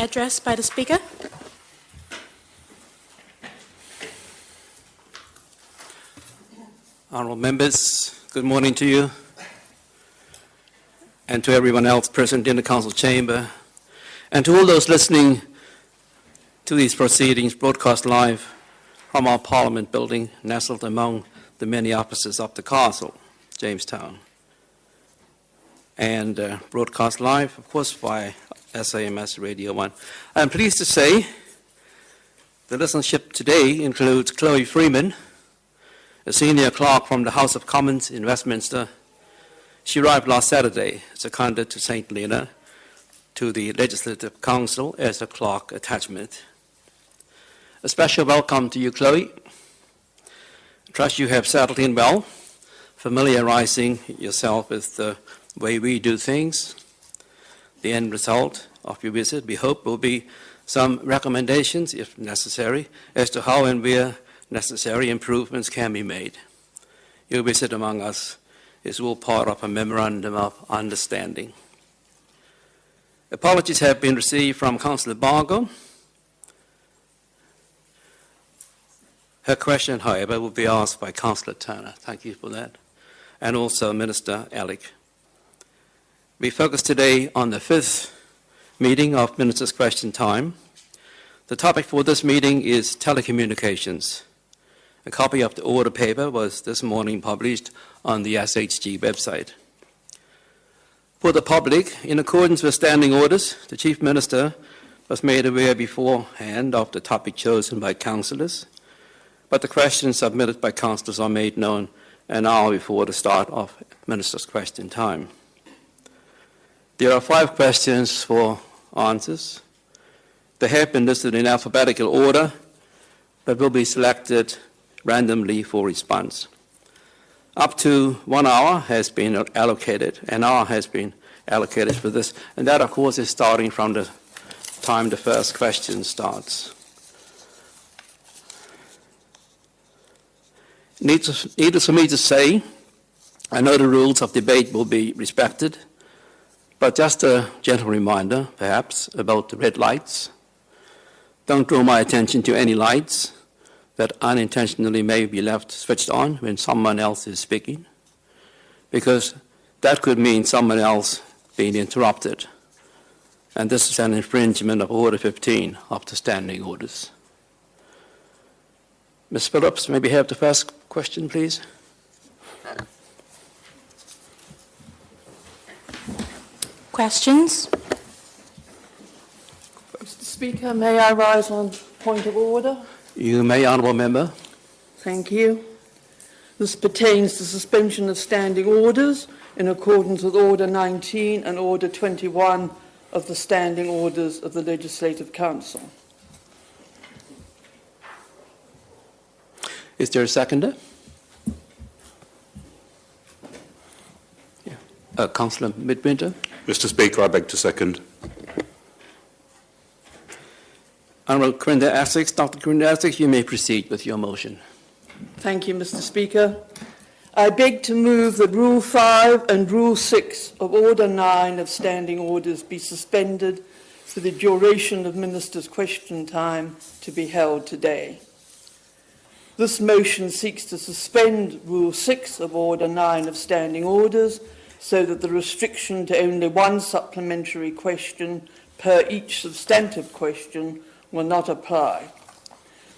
Address by the Speaker. Honourable members, good morning to you and to everyone else present in the Council chamber and to all those listening to these proceedings broadcast live from our Parliament building nestled among the many offices of the Castle, Jamestown, and broadcast live, of course, by SAMS Radio 1. I'm pleased to say the listenership today includes Chloe Freeman, a senior clerk from the House of Commons in Westminster. She arrived last Saturday, seconded to St. Helena, to the Legislative Council as a clerk attachment. A special welcome to you, Chloe. I trust you have settled in well, familiarizing yourself with the way we do things. The end result of your visit, we hope, will be some recommendations, if necessary, as to how and where necessary improvements can be made. Your visit among us is all part of a memorandum of understanding. Apologies have been received from Councillor Bargo. Her question, however, will be asked by Councillor Turner. Thank you for that. And also Minister Alec. We focus today on the 5th meeting of Minister's Question Time. The topic for this meeting is telecommunications. A copy of the order paper was this morning published on the SHG website. For the public, in accordance with standing orders, the Chief Minister was made aware beforehand of the topic chosen by councillors, but the questions submitted by councillors are made known an hour before the start of Minister's Question Time. There are 5 questions for answers. They have been listed in alphabetical order, but will be selected randomly for response. Up to 1 hour has been allocated, an hour has been allocated for this, and that, of course, is starting from the time the first question starts. Needless for me to say, I know the rules of debate will be respected, but just a gentle reminder, perhaps, about the red lights. Don't draw my attention to any lights that unintentionally may be left switched on when someone else is speaking, because that could mean someone else being interrupted. And this is an infringement of Order 15 of the Standing Orders. Ms. Phillips, may we have the first question, please? Questions? Mr. Speaker, may I rise on point of order? You may, Honourable Member. Thank you. This pertains to suspension of standing orders in accordance with Order 19 and Order 21 of the Standing Orders of the Legislative Council. Is there a seconder? Yeah. Councillor Midwinter. Mr. Speaker, I beg to second. Honourable Corinda Essex, Dr. Corinda Essex, you may proceed with your motion. Thank you, Mr. Speaker. I beg to move that Rule 5 and Rule 6 of Order 9 of Standing Orders be suspended for the duration of Minister's Question Time to be held today. This motion seeks to suspend Rule 6 of Order 9 of Standing Orders so that the restriction to only one supplementary question per each substantive question will not apply.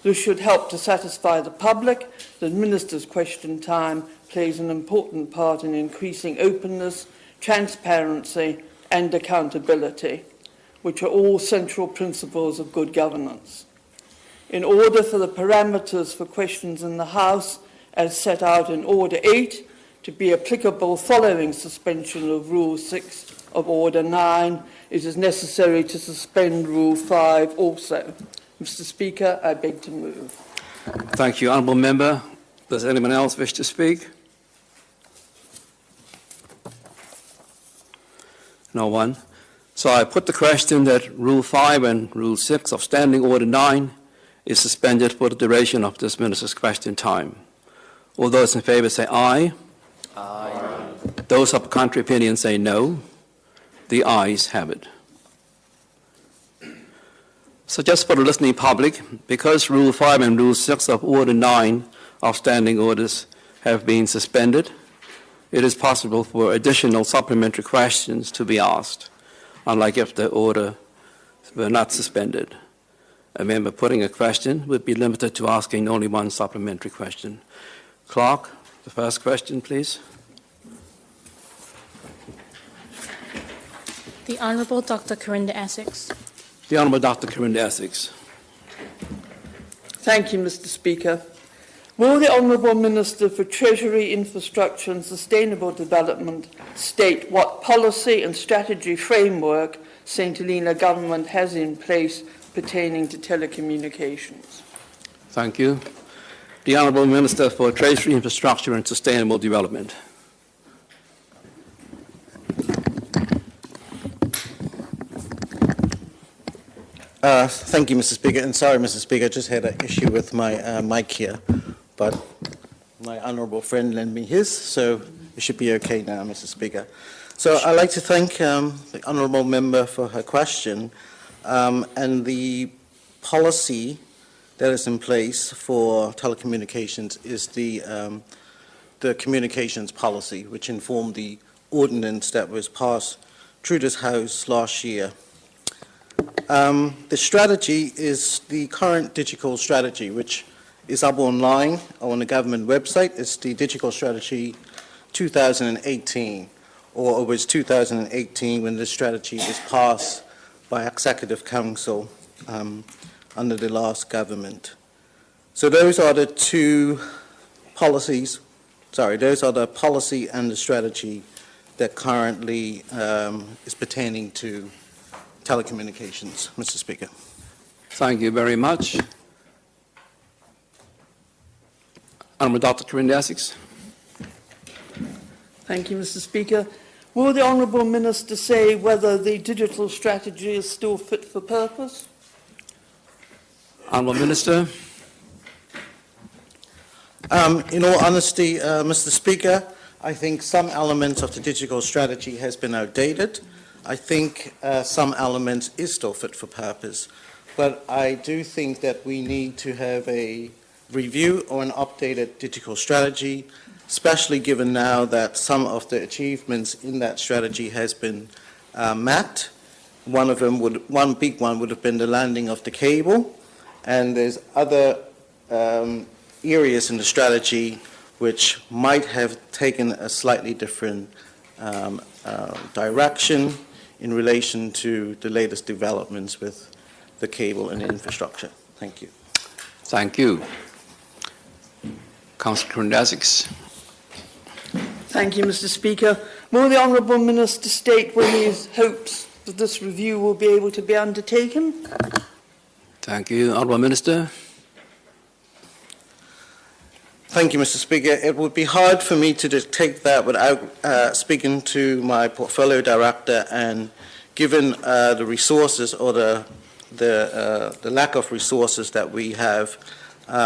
This should help to satisfy the public that Minister's Question Time plays an important part in increasing openness, transparency and accountability, which are all central principles of good governance. In order for the parameters for questions in the House, as set out in Order 8, to be applicable following suspension of Rule 6 of Order 9, it is necessary to suspend Rule 5 also. Mr. Speaker, I beg to move. Thank you, Honourable Member. Does anyone else wish to speak? No one. So I put the question that Rule 5 and Rule 6 of Standing Order 9 is suspended for the duration of this Minister's Question Time. All those in favour say aye. Aye. Those of contrary opinion say no. The ayes have it. So just for the listening public, because Rule 5 and Rule 6 of Order 9 of standing orders have been suspended, it is possible for additional supplementary questions to be asked, unlike if the order were not suspended. A member putting a question would be limited to asking only one supplementary question. Clerk, the first question, please. The Honourable Dr. Corinda Essex. The Honourable Dr. Corinda Essex. Thank you, Mr. Speaker. Will the Honourable Minister for Treasury, Infrastructure and Sustainable Development state what policy and strategy framework St Helena Government has in place pertaining to telecommunications? Thank you. The Honourable Minister for Treasury, Infrastructure and Sustainable Development. Thank you, Mr. Speaker. And sorry, Mr. Speaker, I just had an issue with my mic here, but my honourable friend lent me his, so it should be okay now, Mr. Speaker. So I'd like to thank the honourable member for her question, and the policy that is in place for telecommunications is the communications policy, which informed the ordinance that was passed through this House last year. The strategy is the current digital strategy, which is up online on the government website. It's the Digital Strategy 2018, or it was 2018 when the strategy was passed by Executive Council under the last government. So those are the two policies, those are the policy and the strategy that currently is pertaining to telecommunications, Mr. Speaker. Thank you very much. Honourable Dr. Corinda Essex. Thank you, Mr. Speaker. Will the Honourable Minister say whether the digital strategy is still fit for purpose? Honourable Minister. In all honesty, Mr. Speaker, I think some elements of the digital strategy has been outdated. I think some elements is still fit for purpose, but I do think that we need to have a review or an updated digital strategy, especially given now that some of the achievements in that strategy has been met. One big one would have been the landing of the cable, and there's other areas in the strategy which might have taken a slightly different direction in relation to the latest developments with the cable and infrastructure. Thank you. Thank you. Councillor Corinda Essex. Thank you, Mr. Speaker. Will the Honourable Minister state when he hopes that this review will be able to be undertaken? Thank you. Honourable Minister. Thank you, Mr. Speaker. It would be hard for me to take that without speaking to my portfolio director, and given the resources or the lack of resources that we have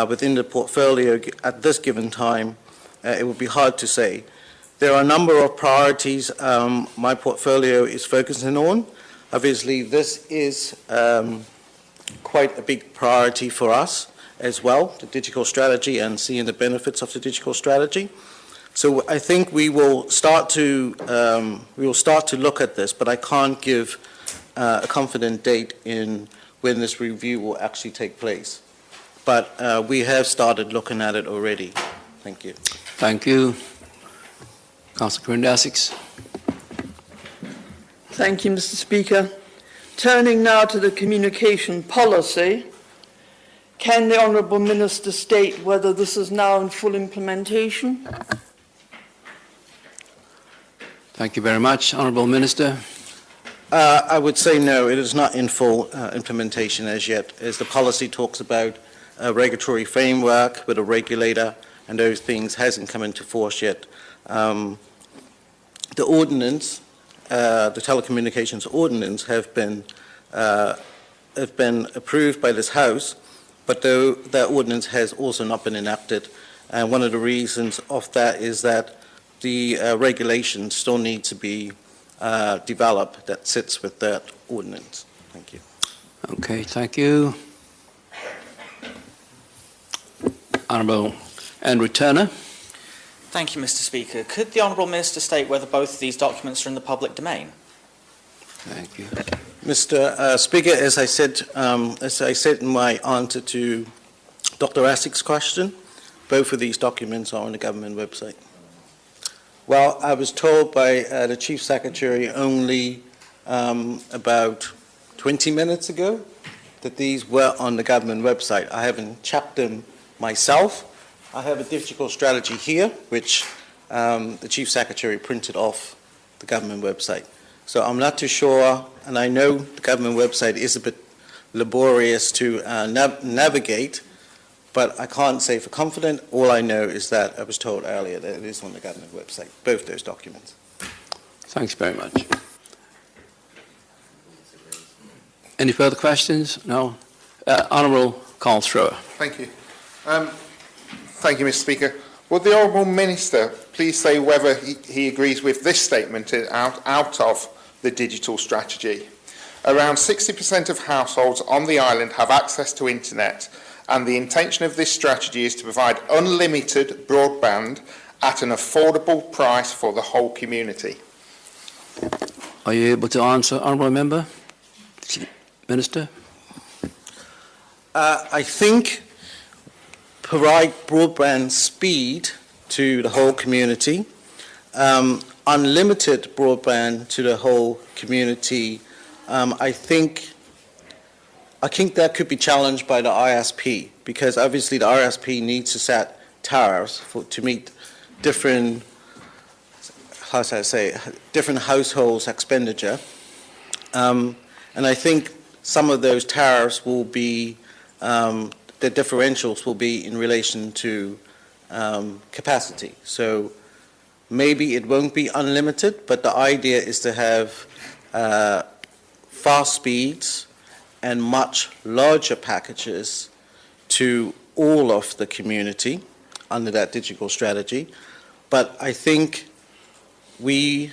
within the portfolio at this given time, it would be hard to say. There are a number of priorities my portfolio is focusing on. Obviously, this is quite a big priority for us as well, the digital strategy and seeing the benefits of the digital strategy. So I think we will start to look at this, but I can't give a confident date in when this review will actually take place. But we have started looking at it already. Thank you. Thank you. Councillor Corinda Essex. Thank you, Mr. Speaker. Turning now to the communication policy, can the Honourable Minister state whether this is now in full implementation? Thank you very much. Honourable Minister. I would say no, it is not in full implementation as yet, as the policy talks about a regulatory framework with a regulator, and those things hasn't come into force yet. The ordinance, the telecommunications ordinance, have been approved by this House, but though that ordinance has also not been enacted, and one of the reasons of that is that the regulations still need to be developed that sits with that ordinance. Thank you. Okay, thank you. Honourable Andrew Turner. Thank you, Mr. Speaker. Could the Honourable Minister state whether both of these documents are in the public domain? Thank you. Mr. Speaker, as I said in my answer to Dr. Asik's question, both of these documents are on the government website. Well, I was told by the Chief Secretary only about 20 minutes ago that these were on the government website. I haven't checked them myself. I have a digital strategy here, which the Chief Secretary printed off the government website. So I'm not too sure, and I know the government website is a bit laborious to navigate, but I can't say for confident. All I know is that I was told earlier that it is on the government website, both those documents. Thanks very much. Any further questions? No? Honourable Carl Thrower. Thank you. Thank you, Mr. Speaker. Would the Honourable Minister please say whether he agrees with this statement out of the digital strategy? Around 60% of households on the island have access to internet, and the intention of this strategy is to provide unlimited broadband at an affordable price for the whole community. Are you able to answer, Honourable Member? Minister? I think provide broadband speed to the whole community, unlimited broadband to the whole community. I think that could be challenged by the ISP, because obviously the ISP needs to set tariffs to meet different, different households' expenditure. And I think some of those tariffs will be, the differentials will be in relation to capacity. So maybe it won't be unlimited, but the idea is to have fast speeds and much larger packages to all of the community under that digital strategy. But I think we,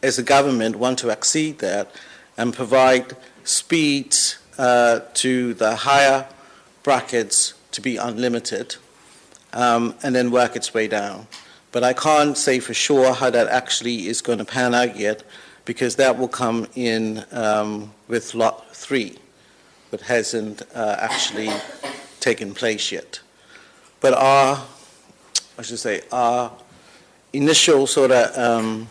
as a government, want to exceed that and provide speeds to the higher brackets to be unlimited, and then work its way down. But I can't say for sure how that actually is going to pan out yet, because that will come in with Lot 3, but hasn't actually taken place yet. But our initial sort of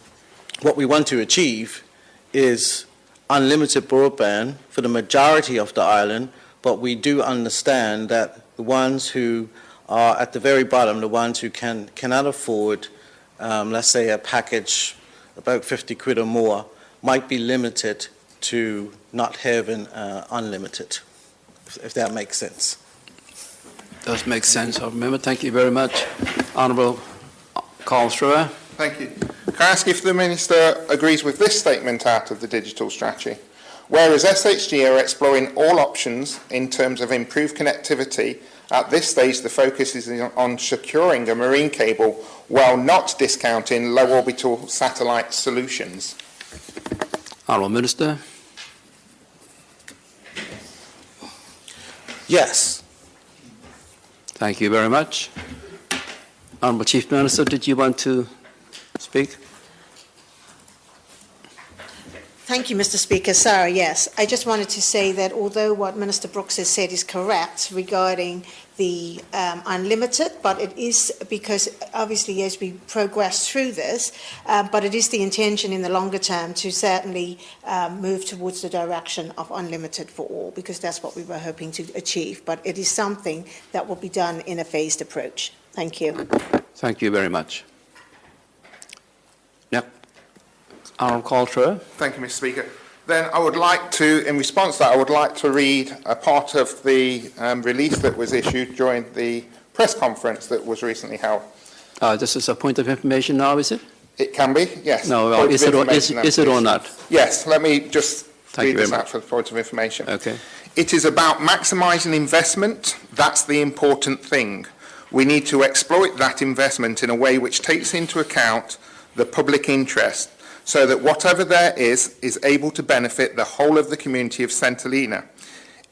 what we want to achieve is unlimited broadband for the majority of the island, but we do understand that the ones who are at the very bottom, the ones who cannot afford, let's say, a package about 50 quid or more, might be limited to not having unlimited, if that makes sense. Does make sense. I remember. Thank you very much. Honourable Carl Thrower. Thank you. Can I ask if the Minister agrees with this statement out of the digital strategy? Whereas SHG are exploring all options in terms of improved connectivity, at this stage the focus is on securing a marine cable while not discounting low orbital satellite solutions. Honourable Minister. Yes. Thank you very much. Honourable Chief Minister, did you want to speak? Thank you, Mr. Speaker. Sarah, yes. I just wanted to say that although what Minister Brooks has said is correct regarding the unlimited, but it is because obviously as we progress through this, but it is the intention in the longer term to certainly move towards the direction of unlimited for all, because that's what we were hoping to achieve. But it is something that will be done in a phased approach. Thank you. Thank you very much. Yep. Honourable Carl Thrower. Thank you, Mr. Speaker. Then I would like to, in response to that, I would like to read a part of the release that was issued during the press conference that was recently held. This is a point of information now, is it? It can be, yes. No, well, is it or not? Yes, let me just read this much. out for the point of information. Okay. It is about maximising investment. That's the important thing. We need to exploit that investment in a way which takes into account the public interest, so that whatever there is able to benefit the whole of the community of St Helena.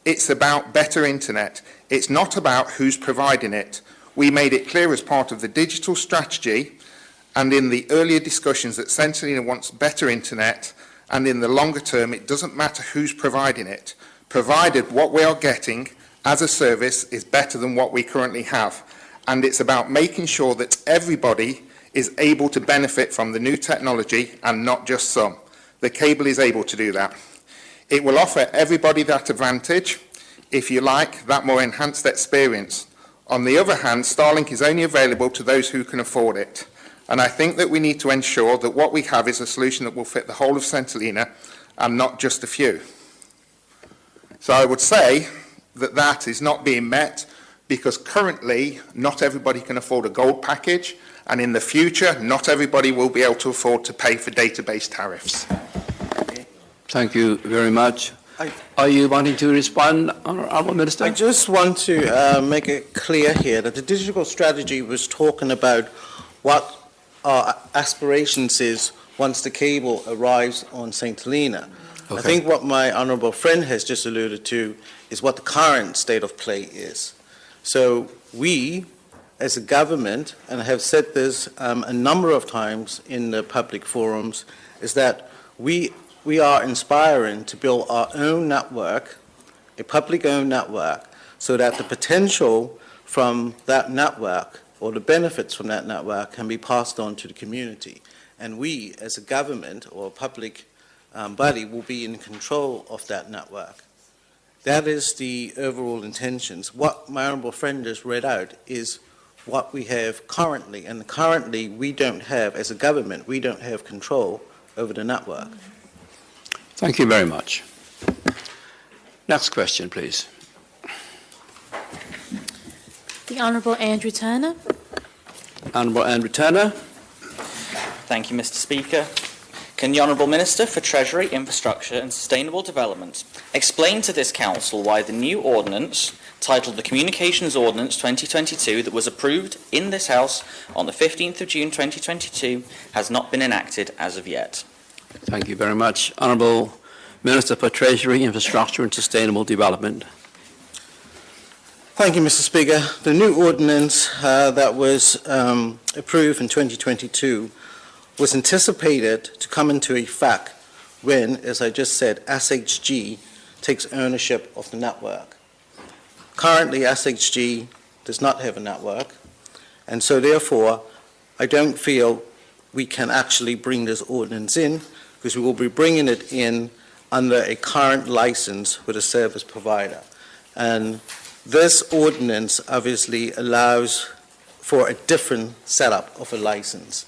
It's about better internet. It's not about who's providing it. We made it clear as part of the digital strategy and in the earlier discussions that Centrelina wants better internet, and in the longer term it doesn't matter who's providing it, provided what we are getting as a service is better than what we currently have. And it's about making sure that everybody is able to benefit from the new technology and not just some. The cable is able to do that. It will offer everybody that advantage, if you like, that more enhanced experience. On the other hand, Starlink is only available to those who can afford it. And I think that we need to ensure that what we have is a solution that will fit the whole of Centrelina and not just a few. So I would say that that is not being met because currently not everybody can afford a gold package, and in the future not everybody will be able to afford to pay for database tariffs. Thank you very much. Are you wanting to respond, Honourable Minister? I just want to make it clear here that the digital strategy was talking about what our aspirations is once the cable arrives on St. Helena. Okay. I think what my honourable friend has just alluded to is what the current state of play is. So we, as a government, and I have said this a number of times in the public forums, is that we are inspiring to build our own network, a public-owned network, so that the potential from that network or the benefits from that network can be passed on to the community. And we, as a government or a public body, will be in control of that network. That is the overall intentions. What my honourable friend just read out is what we have currently, and currently we don't have, as a government, we don't have control over the network. Thank you very much. Next question, please. The Honourable Andrew Turner. Honourable Andrew Turner. Thank you, Mr. Speaker. Can the Honourable Minister for Treasury, Infrastructure and Sustainable Development explain to this Council why the new ordinance, titled the Communications Ordinance 2022, that was approved in this House on the 15th of June 2022, has not been enacted as of yet? Thank you very much. Honourable Minister for Treasury, Infrastructure and Sustainable Development. Thank you, Mr. Speaker. The new ordinance that was approved in 2022 was anticipated to come into effect when, as I just said, SHG takes ownership of the network. Currently, SHG does not have a network, and so therefore, I don't feel we can actually bring this ordinance in, because we will be bringing it in under a current license with a service provider. And this ordinance obviously allows for a different setup of a license.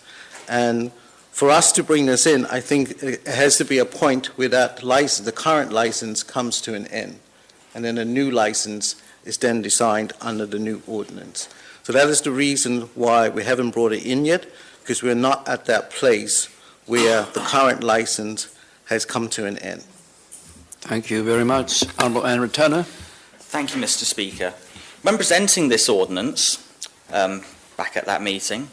And for us to bring this in, I think it has to be a point where that license, the current license, comes to an end. And then a new license is then designed under the new ordinance. So that is the reason why we haven't brought it in yet, because we're not at that place where the current license has come to an end. Thank you very much. Honourable Andrew Turner. Thank you, Mr. Speaker. When presenting this ordinance back at that meeting,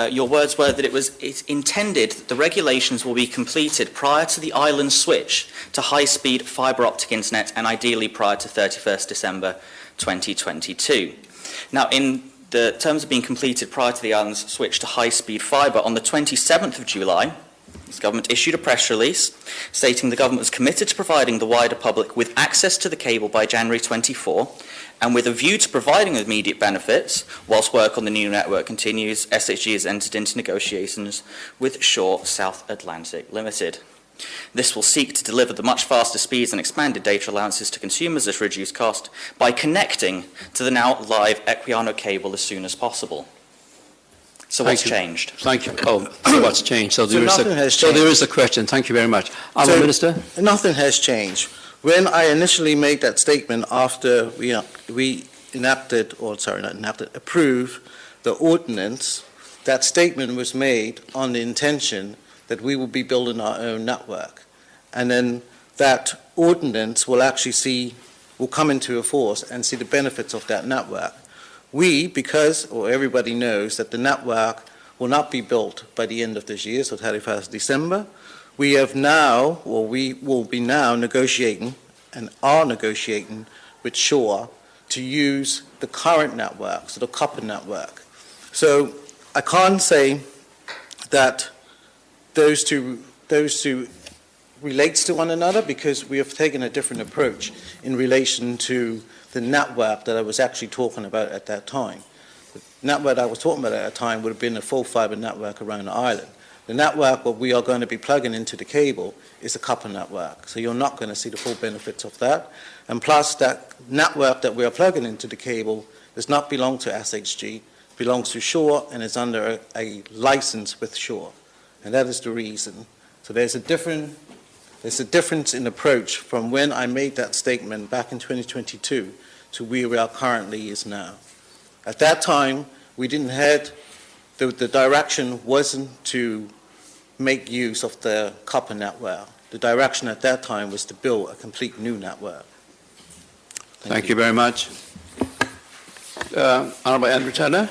your words were that it's intended that the regulations will be completed prior to the island switch to high-speed fibre optic internet, and ideally prior to 31st December 2022. Now, in the terms of being completed prior to the island's switch to high-speed fibre, on the 27th of July, the government issued a press release stating the government was committed to providing the wider public with access to the cable by January 24, and with a view to providing immediate benefits, whilst work on the new network continues, SHG has entered into negotiations with Shaw South Atlantic Limited. This will seek to deliver the much faster speeds and expanded data allowances to consumers at reduced cost by connecting to the now live Equiano cable as soon as possible. So what's changed? Thank you. Oh, so what's changed? So there is a question. Thank you very much. Honourable Minister. Nothing has changed. When I initially made that statement after we approved the ordinance, that statement was made on the intention that we will be building our own network. And then that ordinance will actually will come into force and see the benefits of that network. Everybody knows that the network will not be built by the end of this year, so 31st December. We will be now negotiating and are negotiating with Shaw to use the current network, so the copper network. So I can't say that those two relates to one another, because we have taken a different approach in relation to the network that I was actually talking about at that time. The network I was talking about at that time would have been a full fiber network around the island. The network what we are going to be plugging into the cable is a copper network, so you're not going to see the full benefits of that. And plus, that network that we are plugging into the cable does not belong to SHG, belongs to Shaw, and is under a license with Shaw. And that is the reason. So there's a difference in approach from when I made that statement back in 2022 to where we are currently is now. At that time, we didn't have, the direction wasn't to make use of the copper network. The direction at that time was to build a complete new network. Thank you very much. Honourable Andrew Turner.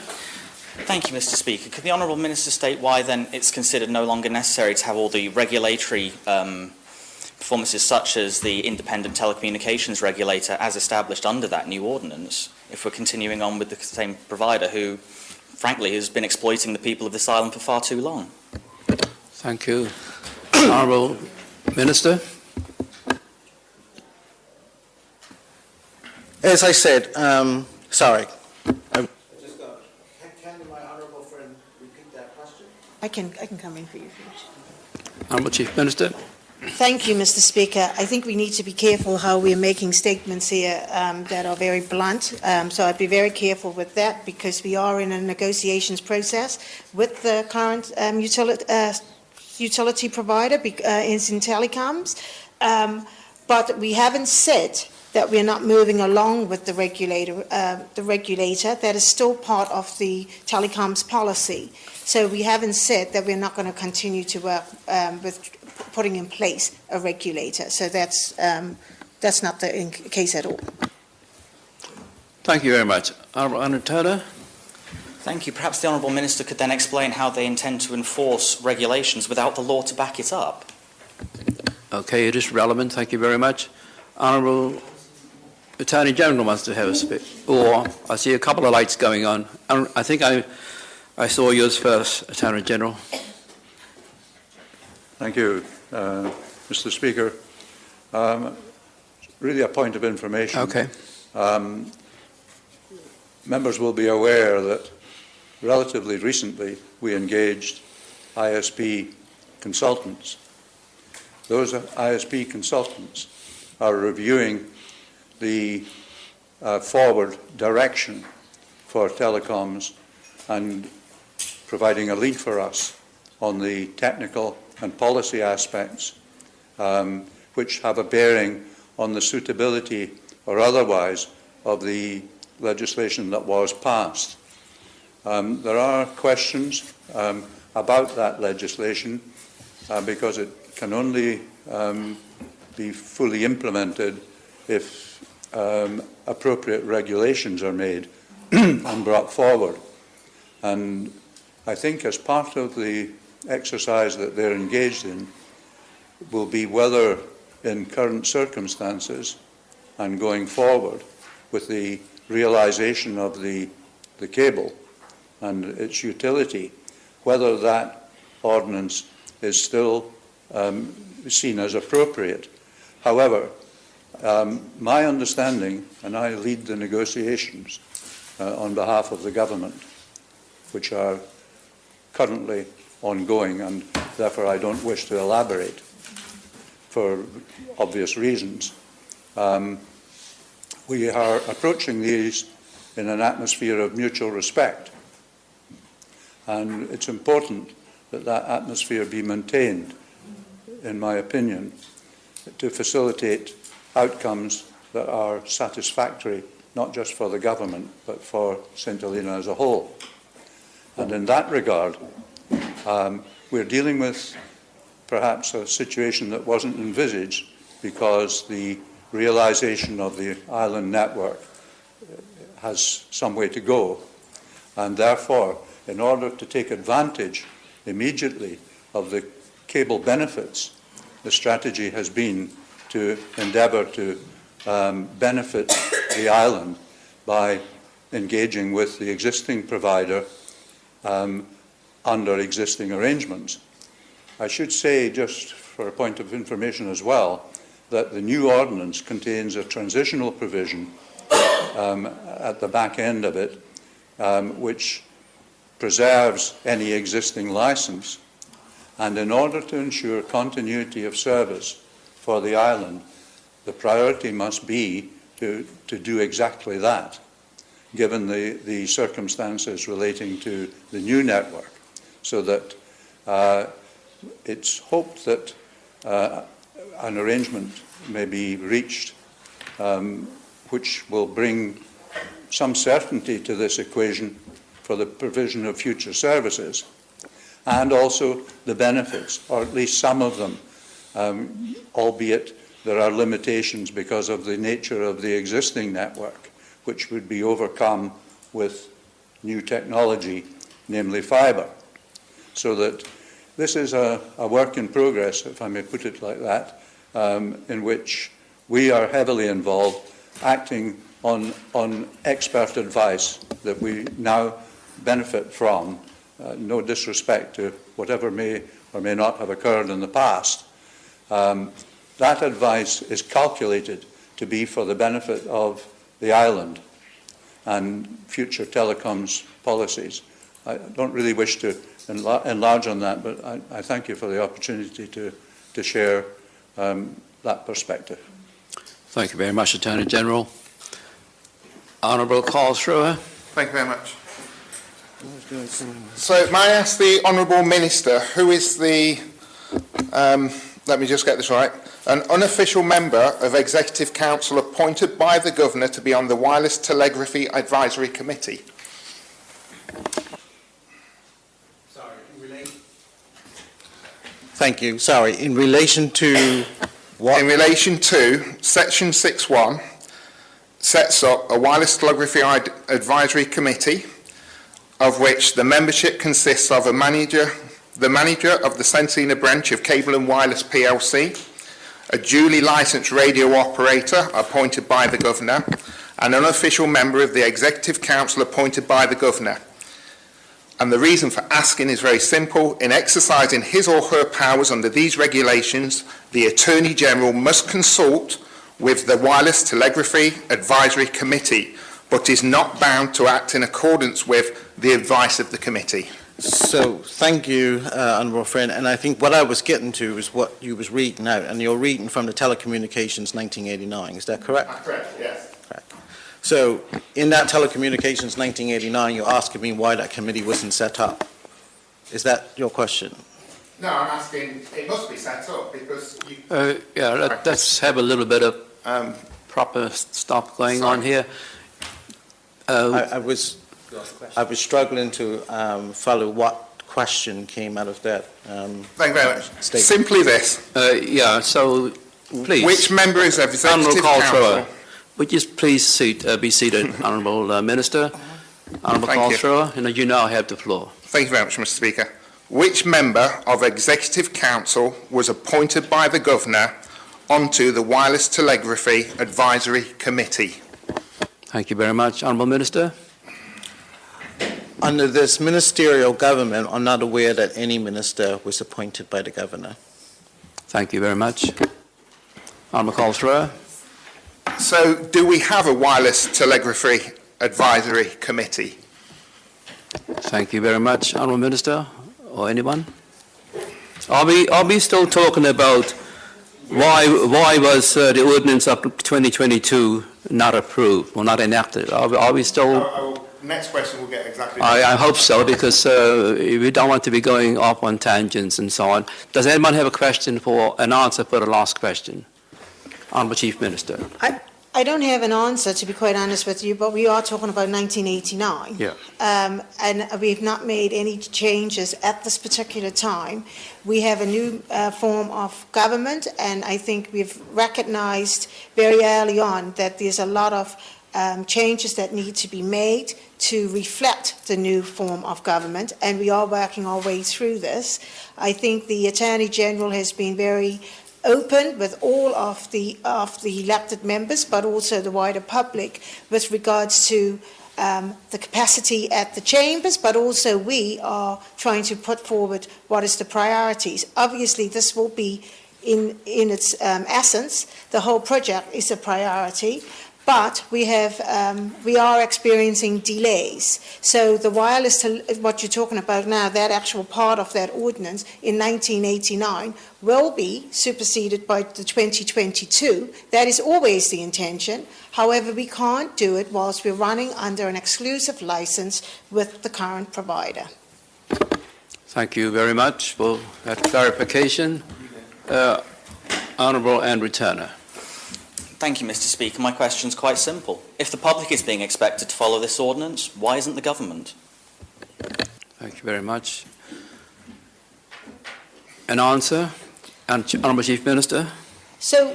Thank you, Mr. Speaker. Could the Honourable Minister state why then it's considered no longer necessary to have all the regulatory performances such as the independent telecommunications regulator as established under that new ordinance, if we're continuing on with the same provider who, frankly, has been exploiting the people of this island for far too long? Thank you. Honourable Minister. As I said, sorry. Can my honourable friend repeat that question? I can come in for you first. Honourable Chief Minister. Thank you, Mr. Speaker. I think we need to be careful how we're making statements here that are very blunt. So I'd be very careful with that, because we are in a negotiations process with the current utility provider, is in telecoms. But we haven't said that we're not moving along with the regulator. That is still part of the telecoms policy. So we haven't said that we're not going to continue to work with putting in place a regulator. So that's not the case at all. Thank you very much. Honourable Andrew Turner. Thank you. Perhaps the Honourable Minister could then explain how they intend to enforce regulations without the law to back it up. Okay, it is relevant. Thank you very much. Honourable Attorney General wants to have a speak. Or I see a couple of lights going on. I think I saw yours first, Attorney General. Thank you, Mr. Speaker. Really a point of information. Okay. Members will be aware that relatively recently we engaged ISP consultants. Those ISP consultants are reviewing the forward direction for telecoms and providing a lead for us on the technical and policy aspects which have a bearing on the suitability or otherwise of the legislation that was passed. There are questions about that legislation because it can only be fully implemented if appropriate regulations are made and brought forward. And I think as part of the exercise that they're engaged in will be whether in current circumstances and going forward with the realization of the cable and its utility, whether that ordinance is still seen as appropriate. However, my understanding, and I lead the negotiations on behalf of the government, which are currently ongoing, and therefore I don't wish to elaborate for obvious reasons. We are approaching these in an atmosphere of mutual respect, and it's important that that atmosphere be maintained, in my opinion, to facilitate outcomes that are satisfactory, not just for the government, but for St Helena as a whole. And in that regard, we're dealing with perhaps a situation that wasn't envisaged because the realization of the island network has some way to go. And therefore, in order to take advantage immediately of the cable benefits, the strategy has been to endeavour to benefit the island by engaging with the existing provider under existing arrangements. I should say, just for a point of information as well, that the new ordinance contains a transitional provision at the back end of it, which preserves any existing license. And in order to ensure continuity of service for the island, the priority must be to do exactly that, given the circumstances relating to the new network, so that it's hoped that an arrangement may be reached which will bring some certainty to this equation for the provision of future services, and also the benefits, or at least some of them, albeit there are limitations because of the nature of the existing network, which would be overcome with new technology, namely fibre. So that this is a work in progress, if I may put it like that, in which we are heavily involved, acting on expert advice that we now benefit from. No disrespect to whatever may or may not have occurred in the past. That advice is calculated to be for the benefit of the island and future telecoms policies. I don't really wish to enlarge on that, but I thank you for the opportunity to share that perspective. Thank you very much, Attorney General. Honourable Karlsruhe. Thank you very much. So may I ask the Honourable Minister, who is the, let me just get this right, an unofficial member of Executive Council appointed by the Governor to be on the Wireless Telegraphy Advisory Committee? Sorry, Thank you. Sorry, in relation to what? In relation to Section 6.1 sets up a Wireless Telegraphy Advisory Committee, of which the membership consists of the manager of the Centina branch of Cable and Wireless PLC, a duly licensed radio operator appointed by the Governor, and an unofficial member of the Executive Council appointed by the Governor. And the reason for asking is very simple. In exercising his or her powers under these regulations, the Attorney General must consult with the Wireless Telegraphy Advisory Committee, but is not bound to act in accordance with the advice of the committee. So, thank you, Honourable Friend, and I think what I was getting to is what you was reading out, and you're reading from the Telecommunications 1989, is that correct? Correct, yes. Correct. So, in that Telecommunications 1989, you're asking me why that committee wasn't set up. Is that your question? No, I'm asking, it must be set up because you... Let's have a little bit of proper stuff going on here. I was struggling to follow what question came out of that Thank you very much. statement. Simply this. So please. Which member is of Honourable Executive Karlsruhe, Council? would you please be seated, Honourable Minister? Honourable Thank you. Karlsruhe, and you now have the floor. Thank you very much, Mr. Speaker. Which member of Executive Council was appointed by the Governor onto the Wireless Telegraphy Advisory Committee? Thank you very much. Honourable Minister? Under this ministerial government, I'm not aware that any minister was appointed by the Governor. Thank you very much. Honourable Karlsruhe? So, do we have a Wireless Telegraphy Advisory Committee? Thank you very much. Honourable Minister, or anyone? Are we still talking about why was the ordinance up to 2022 not approved or not enacted? Are we still... Next question will get exactly... I hope so, because we don't want to be going off on tangents and so on. Does anyone have an answer for the last question? Honourable Chief Minister. I don't have an answer, to be quite honest with you, but we are talking about 1989. Yeah. And we've not made any changes at this particular time. We have a new form of government, and I think we've recognized very early on that there's a lot of changes that need to be made to reflect the new form of government, and we are working our way through this. I think the Attorney General has been very open with all of the elected members, but also the wider public with regards to the capacity at the chambers, but also we are trying to put forward what is the priorities. Obviously, this will be in its essence, the whole project is a priority, but we are experiencing delays. So the wireless, what you're talking about now, that actual part of that ordinance in 1989 will be superseded by the 2022. That is always the intention. However, we can't do it whilst we're running under an exclusive license with the current provider. Thank you very much for that clarification. Honourable Andrew Turner. Thank you, Mr. Speaker. My question's quite simple. If the public is being expected to follow this ordinance, why isn't the government? Thank you very much. An answer, Honourable Chief Minister. So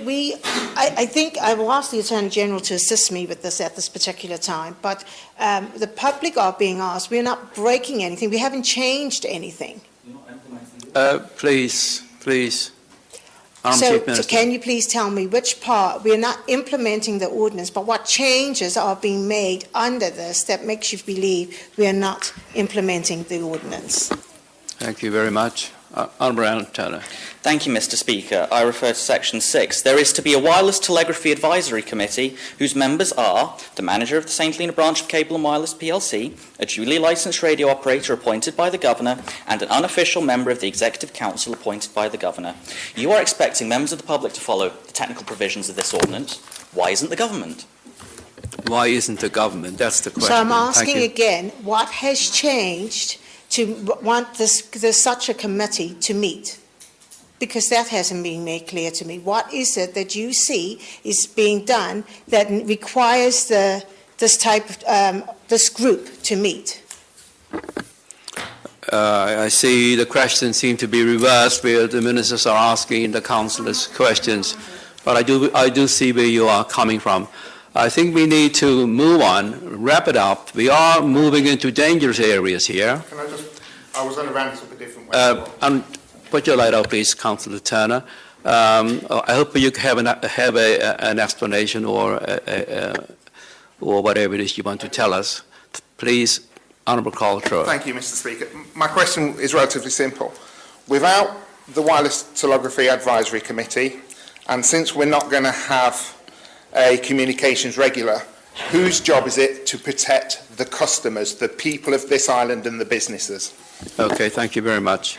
I think I will ask the Attorney General to assist me with this at this particular time, but the public are being asked, we're not breaking anything, we haven't changed anything. Please. So can you please tell me which part, we're not implementing the ordinance, but what changes are being made under this that makes you believe we are not implementing the ordinance? Thank you very much. Honourable Andrew Turner. Thank you, Mr. Speaker. I refer to Section 6. There is to be a Wireless Telegraphy Advisory Committee whose members are the manager of the St Helena branch of Cable and Wireless plc, a duly licensed radio operator appointed by the Governor, and an unofficial member of the Executive Council appointed by the Governor. You are expecting members of the public to follow the technical provisions of this ordinance. Why isn't the government? Why isn't the government? That's the question. So I'm asking again, what has changed to want such a committee to meet? Because that hasn't been made clear to me. What is it that you see is being done that requires this group to meet? I see the questions seem to be reversed, where the ministers are asking the councillors questions, but I do see where you are coming from. I think we need to move on, wrap it up. We are moving into dangerous areas here. Can I was going to rant up a different way. Put your light out, please, Councillor Turner. I hope you have an explanation or whatever it is you want to tell us. Please, Honourable Caltrow. Thank you, Mr. Speaker. My question is relatively simple. Without the Wireless Telegraphy Advisory Committee, and since we're not going to have a communications regular, whose job is it to protect the customers, the people of this island and the businesses? Okay, thank you very much.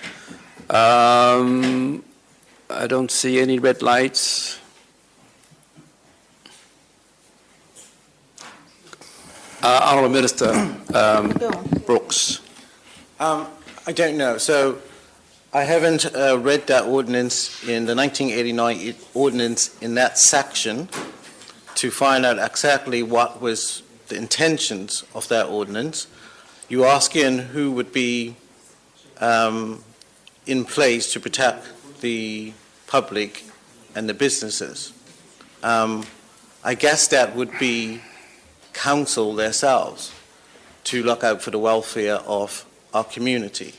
I don't see any red lights. Honourable Minister Brooks. I don't know. So I haven't read that ordinance in the 1989 ordinance in that section to find out exactly what was the intentions of that ordinance. You asking who would be in place to protect the public and the businesses. I guess that would be council themselves to look out for the welfare of our community.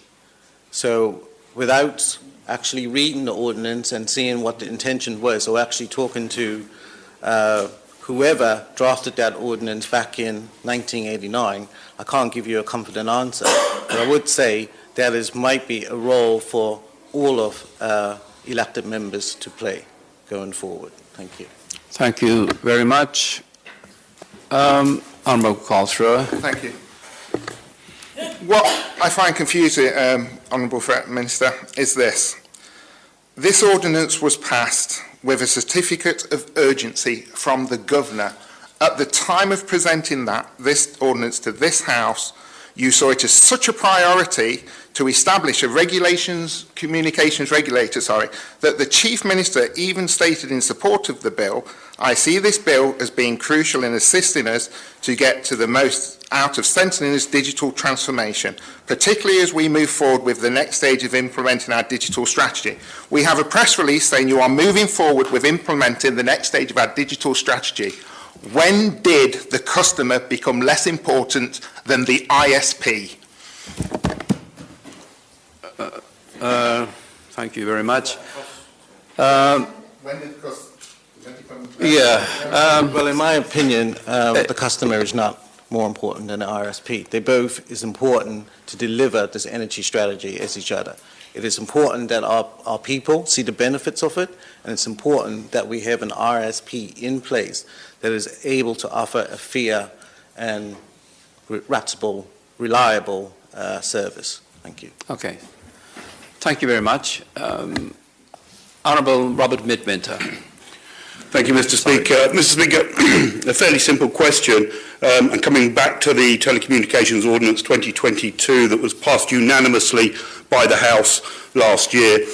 So without actually reading the ordinance and seeing what the intention was, or actually talking to whoever drafted that ordinance back in 1989, I can't give you a confident answer. But I would say that might be a role for all of elected members to play going forward. Thank you. Thank you very much. Honourable Caltrow. Thank you. What I find confusing, Honourable Minister, is this. This ordinance was passed with a certificate of urgency from the Governor. At the time of presenting this ordinance to this House, you saw it as such a priority to establish a communications regulator, that the Chief Minister even stated in support of the bill, I see this bill as being crucial in assisting us to get to the most out of St Helena's digital transformation, particularly as we move forward with the next stage of implementing our digital strategy. We have a press release saying you are moving forward with implementing the next stage of our digital strategy. When did the customer become less important than the ISP? Thank you very much. when did, because Well, in my opinion, the customer is not more important than the RSP. They both is important to deliver this energy strategy as each other. It is important that our people see the benefits of it, and it's important that we have an RSP in place that is able to offer a fair and reputable, reliable service. Thank you. Okay. Thank you very much. Honourable Robert Midwinter. Thank you, Mr. Speaker. Mr. Speaker, a fairly simple question, and coming back to the Telecommunications Ordinance 2022 that was passed unanimously by the House last year,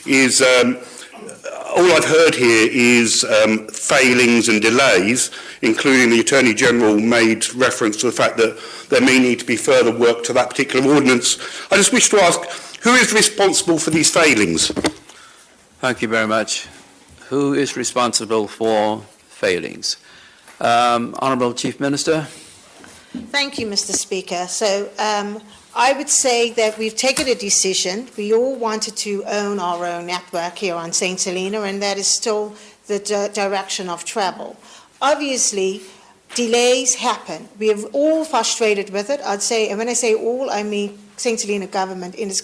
is all I've heard here is failings and delays, including the Attorney General made reference to the fact that there may need to be further work to that particular ordinance. I just wish to ask, who is responsible for these failings? Thank you very much. Who is responsible for failings? Honourable Chief Minister. Thank you, Mr. Speaker. So I would say that we've taken a decision. We all wanted to own our own network here on St. Helena, and that is still the direction of travel. Obviously, delays happen. We are all frustrated with it. I'd say, and when I say all, I mean St. Helena government in its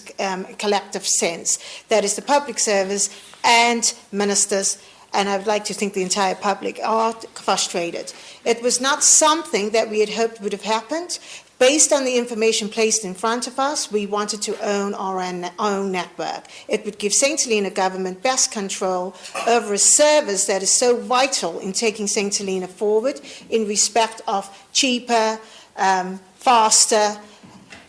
collective sense. That is the public service and ministers, and I would like to think the entire public are frustrated. It was not something that we had hoped would have happened. Based on the information placed in front of us, we wanted to own our own network. It would give St. Helena government best control over a service that is so vital in taking St. Helena forward in respect of cheaper, faster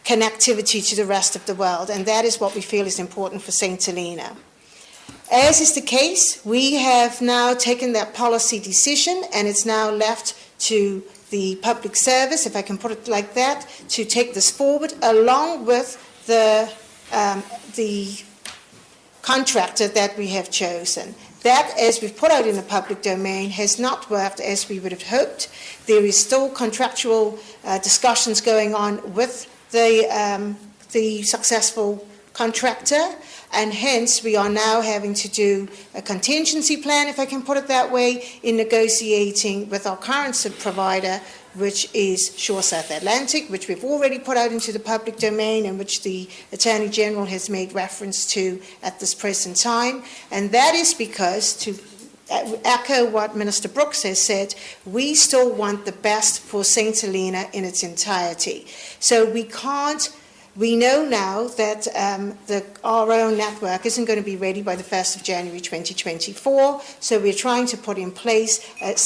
connectivity to the rest of the world, and that is what we feel is important for St. Helena. As is the case, we have now taken that policy decision, and it's now left to the public service, if I can put it like that, to take this forward along with the contractor that we have chosen. That, as we've put out in the public domain, has not worked as we would have hoped. There is still contractual discussions going on with the successful contractor, and hence we are now having to do a contingency plan, if I can put it that way, in negotiating with our current provider, which is Shore South Atlantic, which we've already put out into the public domain and which the Attorney General has made reference to at this present time. And that is because, to echo what Minister Brooks has said, we still want the best for St. Helena in its entirety. So we know now that our own network isn't going to be ready by the 1st of January 2024, so we're trying to put in place a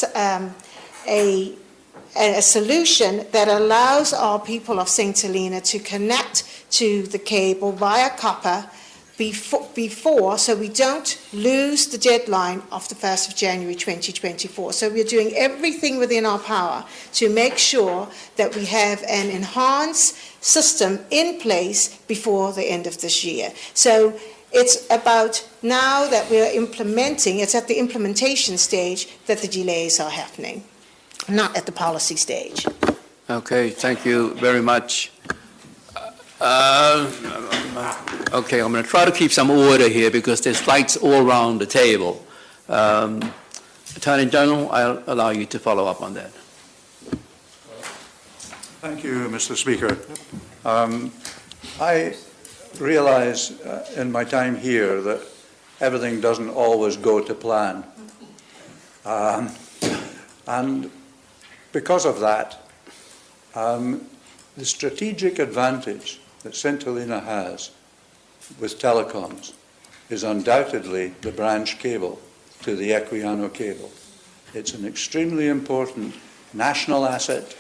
solution that allows our people of St. Helena to connect to the cable via copper before, so we don't lose the deadline of the 1st of January 2024. So we're doing everything within our power to make sure that we have an enhanced system in place before the end of this year. So it's about now that we're implementing, it's at the implementation stage that the delays are happening, not at the policy stage. Okay, thank you very much. Okay, I'm going to try to keep some order here because there's lights all around the table. Attorney General, I'll allow you to follow up on that. Thank you, Mr. Speaker. I realise in my time here that everything doesn't always go to plan. And because of that, the strategic advantage that St. Helena has with telecoms is undoubtedly the branch cable to the Equiano cable. It's an extremely important national asset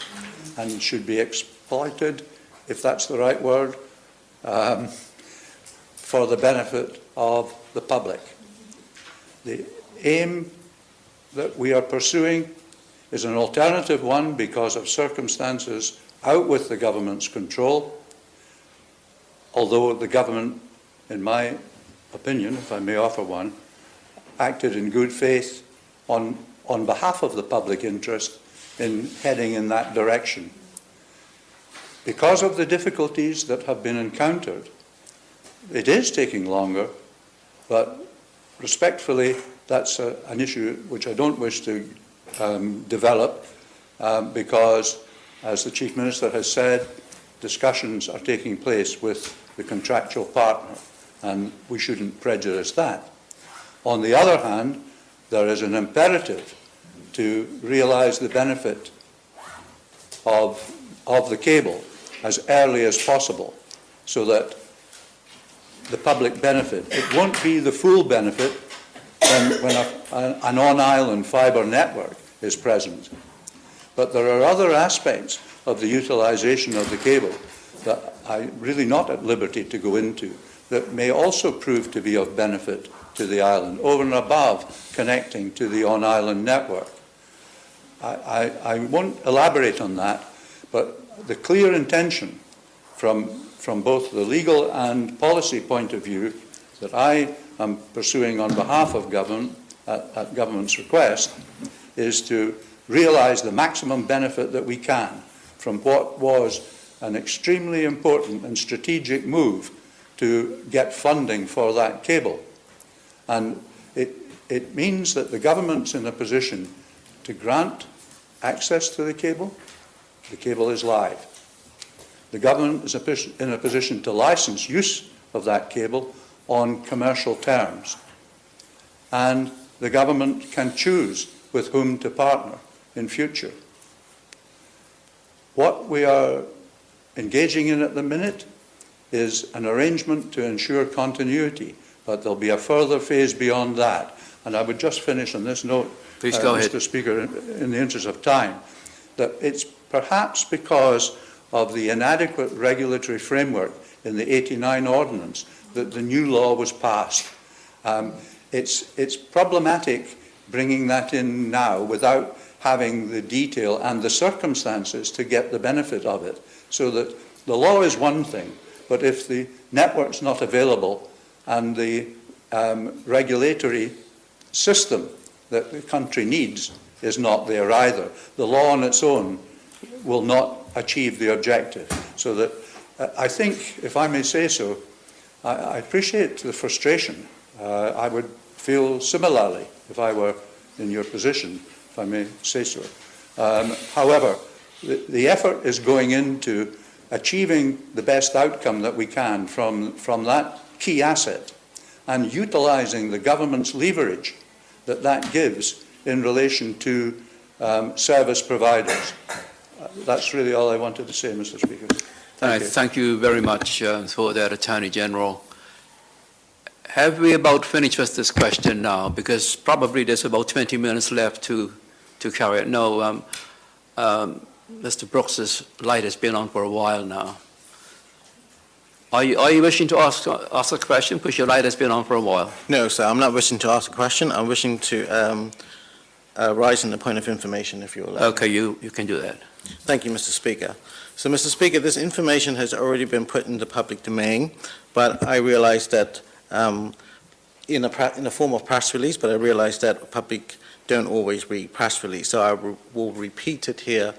and should be exploited, if that's the right word, for the benefit of the public. The aim that we are pursuing is an alternative one because of circumstances out with the government's control, although the government, in my opinion, if I may offer one, acted in good faith on behalf of the public interest in heading in that direction. Because of the difficulties that have been encountered, it is taking longer, but respectfully, that's an issue which I don't wish to develop because, as the Chief Minister has said, discussions are taking place with the contractual partner, and we shouldn't prejudice that. On the other hand, there is an imperative to realise the benefit of the cable as early as possible, so that the public benefit. It won't be the full benefit when an on-island fibre network is present. But there are other aspects of the utilisation of the cable that I'm really not at liberty to go into that may also prove to be of benefit to the island, over and above connecting to the on-island network. I won't elaborate on that, but the clear intention from both the legal and policy point of view that I am pursuing on behalf of government, at government's request, is to realise the maximum benefit that we can from what was an extremely important and strategic move to get funding for that cable. And it means that the government's in a position to grant access to the cable. The cable is live. The government is in a position to license use of that cable on commercial terms. And the government can choose with whom to partner in future. What we are engaging in at the minute is an arrangement to ensure continuity, but there'll be a further phase beyond that. And I would just finish on this note, Please go ahead. Mr. Speaker, in the interest of time, that it's perhaps because of the inadequate regulatory framework in the 89 ordinance that the new law was passed. It's problematic bringing that in now without having the detail and the circumstances to get the benefit of it. So that the law is one thing, but if the network's not available and the regulatory system that the country needs is not there either, the law on its own will not achieve the objective. So that I think, if I may say so, I appreciate the frustration. I would feel similarly if I were in your position, if I may say so. However, the effort is going into achieving the best outcome that we can from that key asset and utilising the government's leverage that gives in relation to service providers. That's really all I wanted to say, Mr. Speaker. Thank you very much for that, Attorney General. Have we about finished with this question now? Because probably there's about 20 minutes left to carry it. No, Mr. Brooks's light has been on for a while now. Are you wishing to ask a question? Because your light has been on for a while. No, sir, I'm not wishing to ask a question. I'm wishing to rise in the point of information, if you will. Okay, you can do that. Thank you, Mr. Speaker. So, Mr. Speaker, this information has already been put in the public domain, but I realize that in a form of press release, but I realize that the public don't always read press release, so I will repeat it here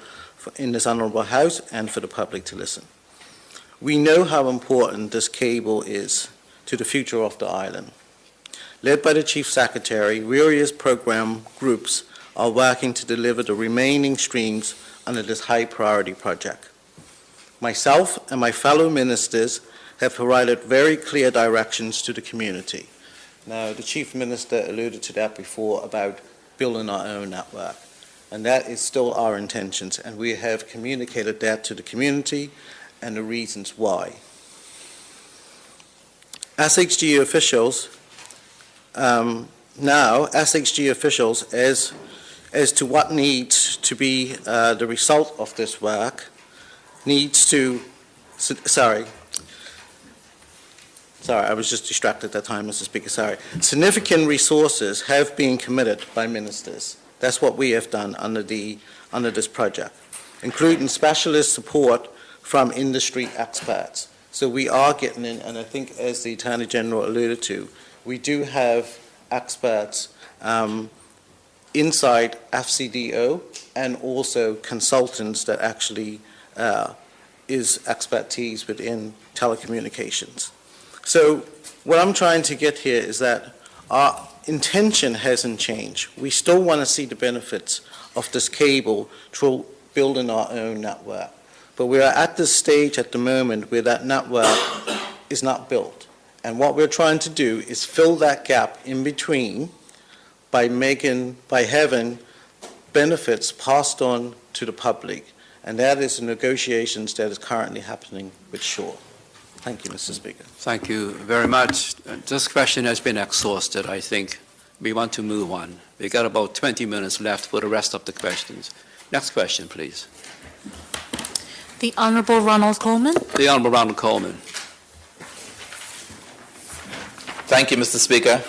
in this Honourable House and for the public to listen. We know how important this cable is to the future of the island. Led by the Chief Secretary, various program groups are working to deliver the remaining streams under this high priority project. Myself and my fellow ministers have provided very clear directions to the community. Now, the Chief Minister alluded to that before about building our own network, and that is still our intentions, and we have communicated that to the community and the reasons why. SHG officials, SHG officials, as to what needs to be the result of this work, needs to, sorry, I was just distracted at that time, Mr. Speaker, sorry. Significant resources have been committed by ministers. That's what we have done under this project, including specialist support from industry experts. So we are getting in, and I think as the Attorney General alluded to, we do have experts inside FCDO and also consultants that actually is expertise within telecommunications. So what I'm trying to get here is that intention hasn't changed. We still want to see the benefits of this cable through building our own network. But we are at this stage at the moment where that network is not built. And what we're trying to do is fill that gap in between by having benefits passed on to the public. And that is the negotiations that is currently happening with Shaw. Thank you, Mr. Speaker. Thank you very much. This question has been exhausted, I think. We want to move on. We've got about 20 minutes left for the rest of the questions. Next question, please. The Honourable Ronald Coleman. The Honourable Ronald Coleman. Thank you, Mr. Speaker.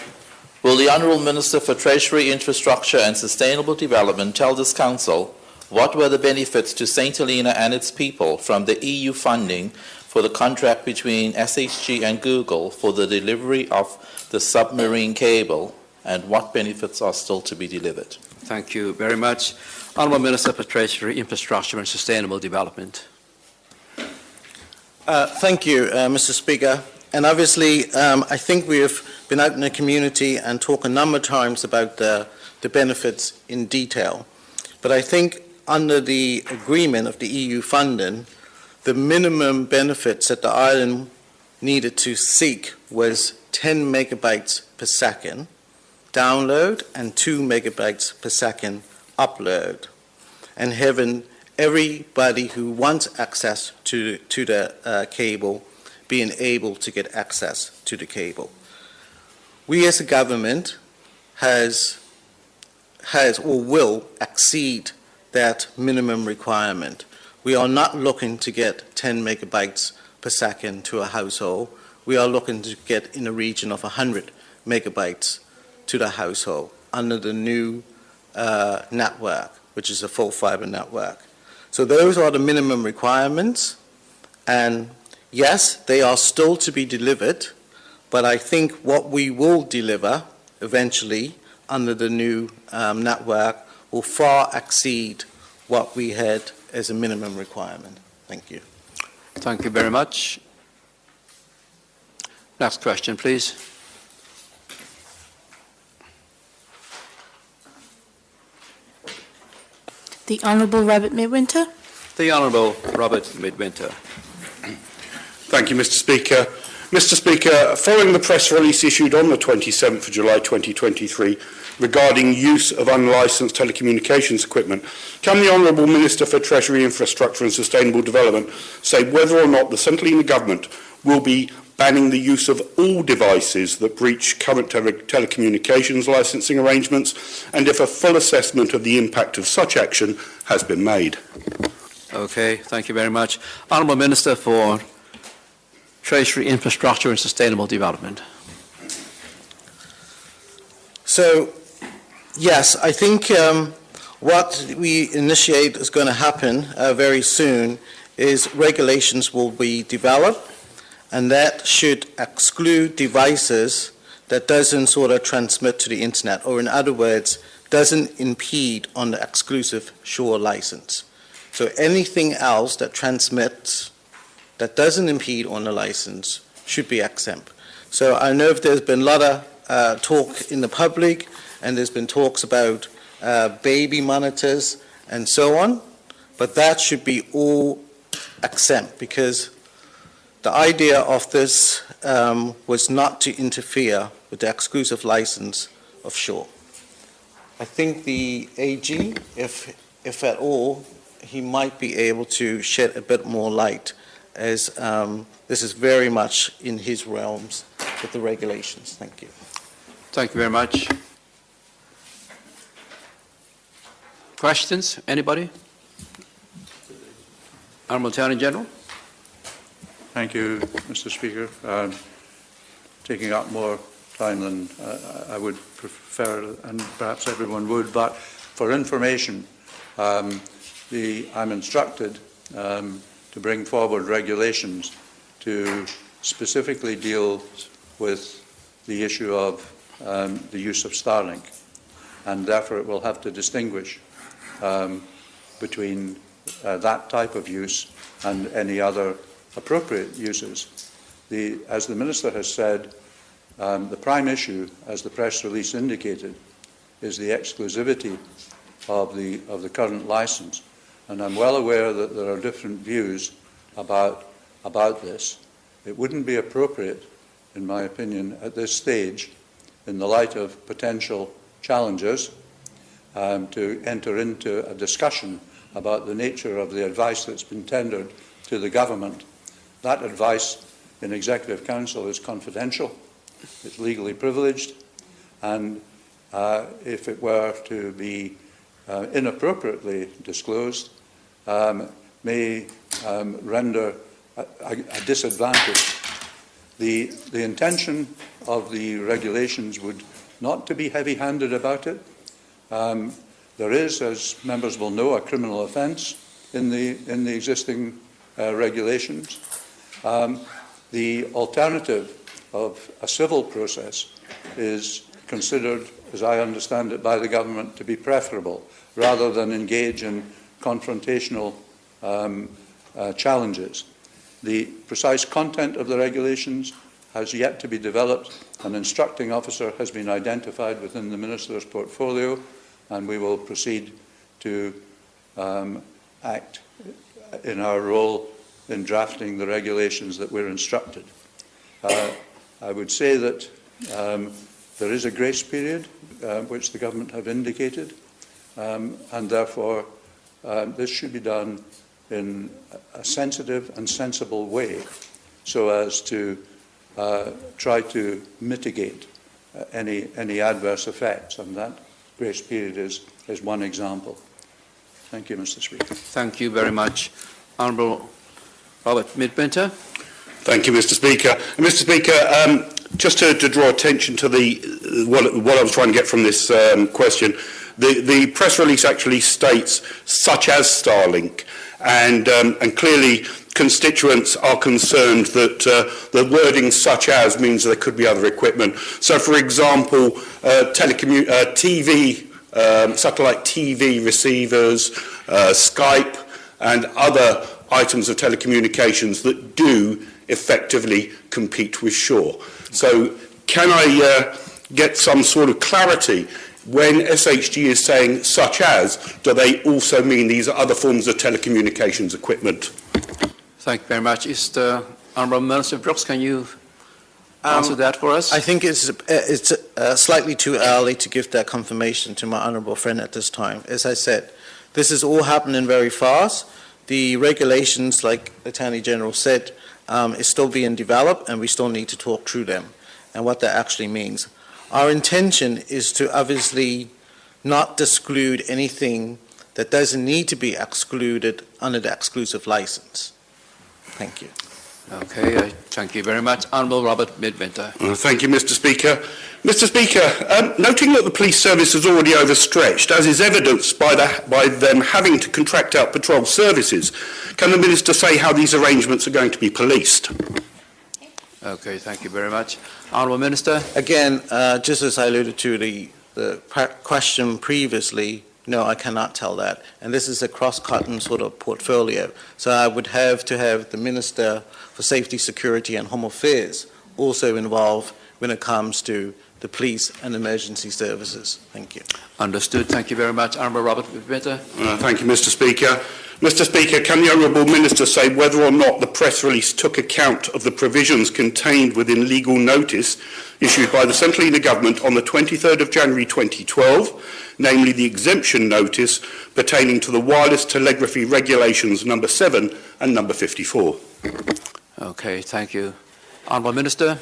Will the Honourable Minister for Treasury, Infrastructure and Sustainable Development tell this Council what were the benefits to St. Helena and its people from the EU funding for the contract between SHG and Google for the delivery of the submarine cable, and what benefits are still to be delivered? Thank you very much. Honourable Minister for Treasury, Infrastructure and Sustainable Development. Thank you, Mr. Speaker. And obviously, I think we have been out in the community and talked a number of times about the benefits in detail. But I think under the agreement of the EU funding, the minimum benefits that the island needed to seek was 10 megabytes per second download and 2 megabytes per second upload, and having everybody who wants access to the cable being able to get access to the cable. We as a government has or will exceed that minimum requirement. We are not looking to get 10 megabytes per second to a household. We are looking to get in the region of 100 megabytes to the household under the new network, which is a full fiber network. So those are the minimum requirements, and yes, they are still to be delivered, but I think what we will deliver eventually under the new network will far exceed what we had as a minimum requirement. Thank you. Thank you very much. Next question, please. The Honourable Robert Midwinter. The Honourable Robert Midwinter. Thank you, Mr. Speaker. Mr. Speaker, following the press release issued on the 27th of July 2023 regarding use of unlicensed telecommunications equipment, can the Honourable Minister for Treasury, Infrastructure and Sustainable Development say whether or not the St. Helena Government will be banning the use of all devices that breach current telecommunications licensing arrangements, and if a full assessment of the impact of such action has been made? Okay, thank you very much. Honourable Minister for Treasury, Infrastructure and Sustainable Development. So, yes, I think what we initiate is going to happen very soon is regulations will be developed, and that should exclude devices that doesn't sort of transmit to the internet, or in other words, doesn't impede on the exclusive shore license. So anything else that transmits that doesn't impede on the license should be exempt. So I know there's been a lot of talk in the public, and there's been talks about baby monitors and so on, but that should be all exempt, because the idea of this was not to interfere with the exclusive license of Shaw. I think the AG, if at all, he might be able to shed a bit more light, as this is very much in his realms with the regulations. Thank you. Thank you very much. Questions? Anybody? Honourable Attorney General. Thank you, Mr. Speaker. Taking up more time than I would prefer, and perhaps everyone would, but for information, I'm instructed to bring forward regulations to specifically deal with the issue of the use of Starlink, and therefore it will have to distinguish between that type of use and any other appropriate uses. As the Minister has said, The prime issue, as the press release indicated, is the exclusivity of the current licence. And I'm well aware that there are different views about this. It wouldn't be appropriate, in my opinion, at this stage, in the light of potential challenges, to enter into a discussion about the nature of the advice that's been tendered to the government. That advice in Executive Council is confidential, it's legally privileged, and if it were to be inappropriately disclosed, may render a disadvantage. The intention of the regulations would not to be heavy-handed about it. There is, as members will know, a criminal offence in the existing regulations. The alternative of a civil process is considered, as I understand it, by the government to be preferable, rather than engage in confrontational challenges. The precise content of the regulations has yet to be developed. An instructing officer has been identified within the Minister's portfolio, and we will proceed to act in our role in drafting the regulations that we're instructed. I would say that there is a grace period which the government have indicated, and therefore this should be done in a sensitive and sensible way so as to try to mitigate any adverse effects, and that grace period is one example. Thank you, Mr. Speaker. Thank you very much. Honourable Robert Midwinter. Thank you, Mr. Speaker. And Mr. Speaker, just to draw attention to what I was trying to get from this question, the press release actually states such as Starlink, and clearly constituents are concerned that the wording such as means there could be other equipment. So, for example, satellite TV receivers, Skype, and other items of telecommunications that do effectively compete with Shaw. So can I get some sort of clarity when SHG is saying such as, do they also mean these are other forms of telecommunications equipment? Thank you very much. Is the Honourable Minister Brooks, can you answer that for us? I think it's slightly too early to give that confirmation to my honourable friend at this time. As I said, this is all happening very fast. The regulations, like the Attorney General said, is still being developed, and we still need to talk through them and what that actually means. Our intention is to obviously not exclude anything that doesn't need to be excluded under the exclusive license. Thank you. Okay, thank you very much. Honourable Robert Midwinter. Thank you, Mr. Speaker. Mr. Speaker, noting that the police service is already overstretched, as is evidenced by them having to contract out patrol services, can the Minister say how these arrangements are going to be policed? Okay, thank you very much. Honourable Minister. Again, just as I alluded to the question previously, no, I cannot tell that. And this is a cross-cutting sort of portfolio. So I would have to have the Minister for Safety, Security and Home Affairs also involved when it comes to the police and emergency services. Thank you. Understood. Thank you very much. Honourable Robert Midwinter. Thank you, Mr. Speaker. Mr. Speaker, can the Honourable Minister say whether or not the press release took account of the provisions contained within legal notice issued by the St Helena Government on the 23rd of January 2012, namely the exemption notice pertaining to the wireless telegraphy regulations number 7 and number 54? Okay, thank you. Honourable Minister.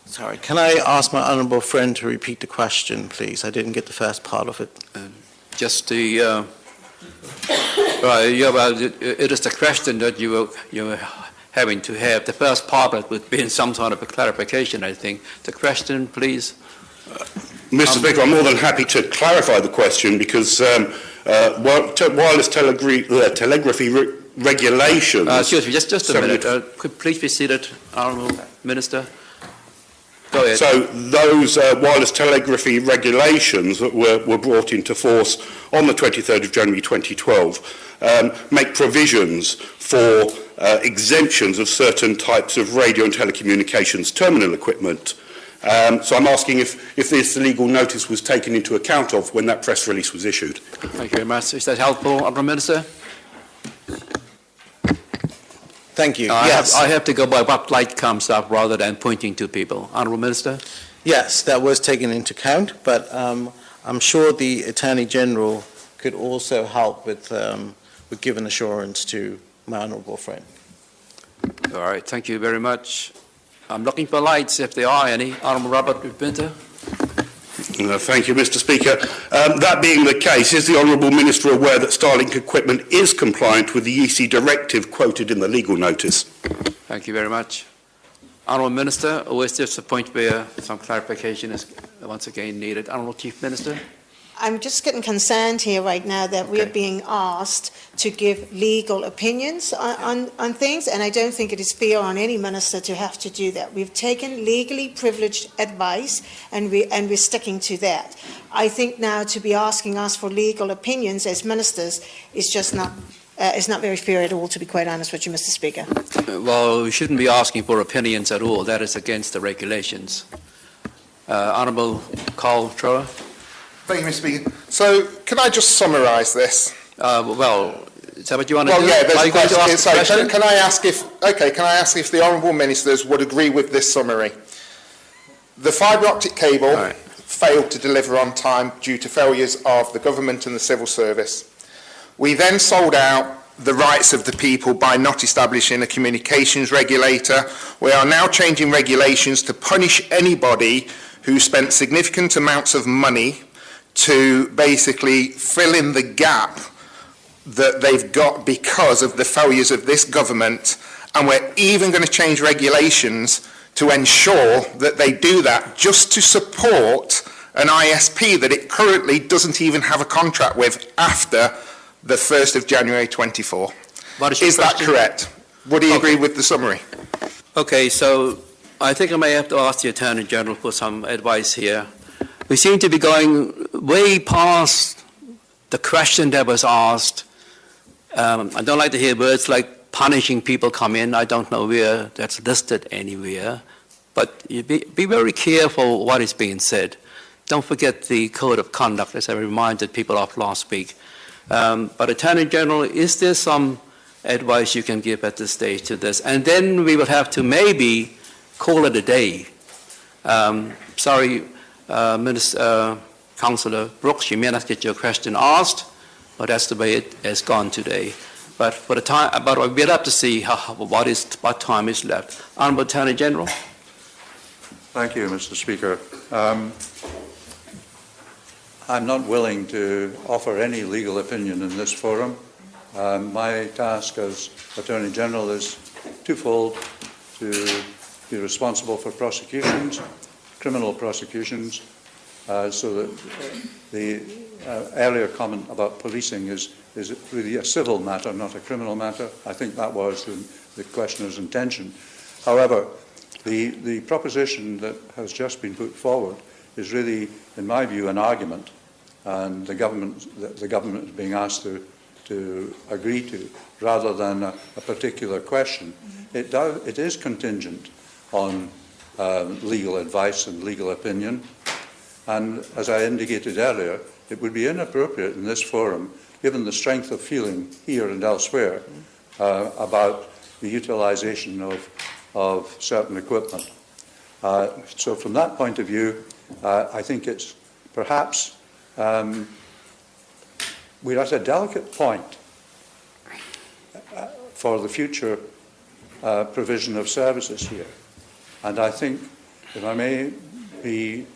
Sorry, can I ask my honourable friend to repeat the question, please? I didn't get the first part of it. Just the... it is the question that you were having to have. The first part of it would be in some sort of a clarification, I think. The question, please. Mr. Speaker, I'm more than happy to clarify the question because wireless telegraphy regulations... excuse me, just a minute. Could please be seated, Honourable Minister? Go ahead. So those wireless telegraphy regulations that were brought into force on the 23rd of January 2012 make provisions for exemptions of certain types of radio and telecommunications terminal equipment. So I'm asking if this legal notice was taken into account of when that press release was issued. Thank you very much. Is that helpful, Honourable Minister? Thank you. I have to go by what light comes up rather than pointing to people. Honourable Minister? Yes, that was taken into account, but I'm sure the Attorney General could also help with giving assurance to my honourable friend. All right, thank you very much. I'm looking for lights if there are any. Honourable Robert Winter? Thank you, Mr. Speaker. That being the case, is the Honourable Minister aware that Starlink equipment is compliant with the EC directive quoted in the legal notice? Thank you very much. Honourable Minister, or is this a point where some clarification is once again needed? Honourable Chief Minister? I'm just getting concerned here right now that we're being asked to give legal opinions on things, and I don't think it is fair on any minister to have to do that. We've taken legally privileged advice, and we're sticking to that. I think now to be asking us for legal opinions as ministers is just not it's not very fair at all, to be quite honest with you, Mr. Speaker. Well, we shouldn't be asking for opinions at all. That is against the regulations. Honourable Carl Trower? Thank you, Mr. Speaker. So, can I just summarise this? Well, is that what you want to do? Well, yeah, there's Are a you going to question. ask a question? Can I ask if the honourable ministers would agree with this summary? The fibre optic cable failed to deliver on time due to failures of the government and the civil service. We then sold out the rights of the people by not establishing a communications regulator. We are now changing regulations to punish anybody who spent significant amounts of money to basically fill in the gap that they've got because of the failures of this government, and we're even going to change regulations to ensure that they do that just to support an ISP that it currently doesn't even have a contract with after the 1st of January 24. Is that correct? Would he agree with the summary? Okay, so I think I may have to ask the Attorney General for some advice here. We seem to be going way past the question that was asked. I don't like to hear words like punishing people come in. I don't know where that's listed anywhere. But you be very careful what is being said. Don't forget the code of conduct, as I reminded people of last week. But Attorney General, is there some advice you can give at this stage to this? And then we will have to maybe call it a day. Sorry, Councillor Brooks, you may not get your question asked, but that's the way it has gone today. But for the time, but we'll have to see what time is left. Honourable Attorney General. Thank you, Mr. Speaker. I'm not willing to offer any legal opinion in this forum. My task as Attorney General is twofold: to be responsible for prosecutions, criminal prosecutions, so that the earlier comment about policing is really a civil matter, not a criminal matter. I think that was the questioner's intention. However, the proposition that has just been put forward is really, in my view, an argument, and the government is being asked to agree to, rather than a particular question. It is contingent on legal advice and legal opinion, and as I indicated earlier, it would be inappropriate in this forum, given the strength of feeling here and elsewhere about the utilisation of certain equipment. So from that point of view, I think it's perhaps we're at a delicate point for the future provision of services here. And I think, if I may be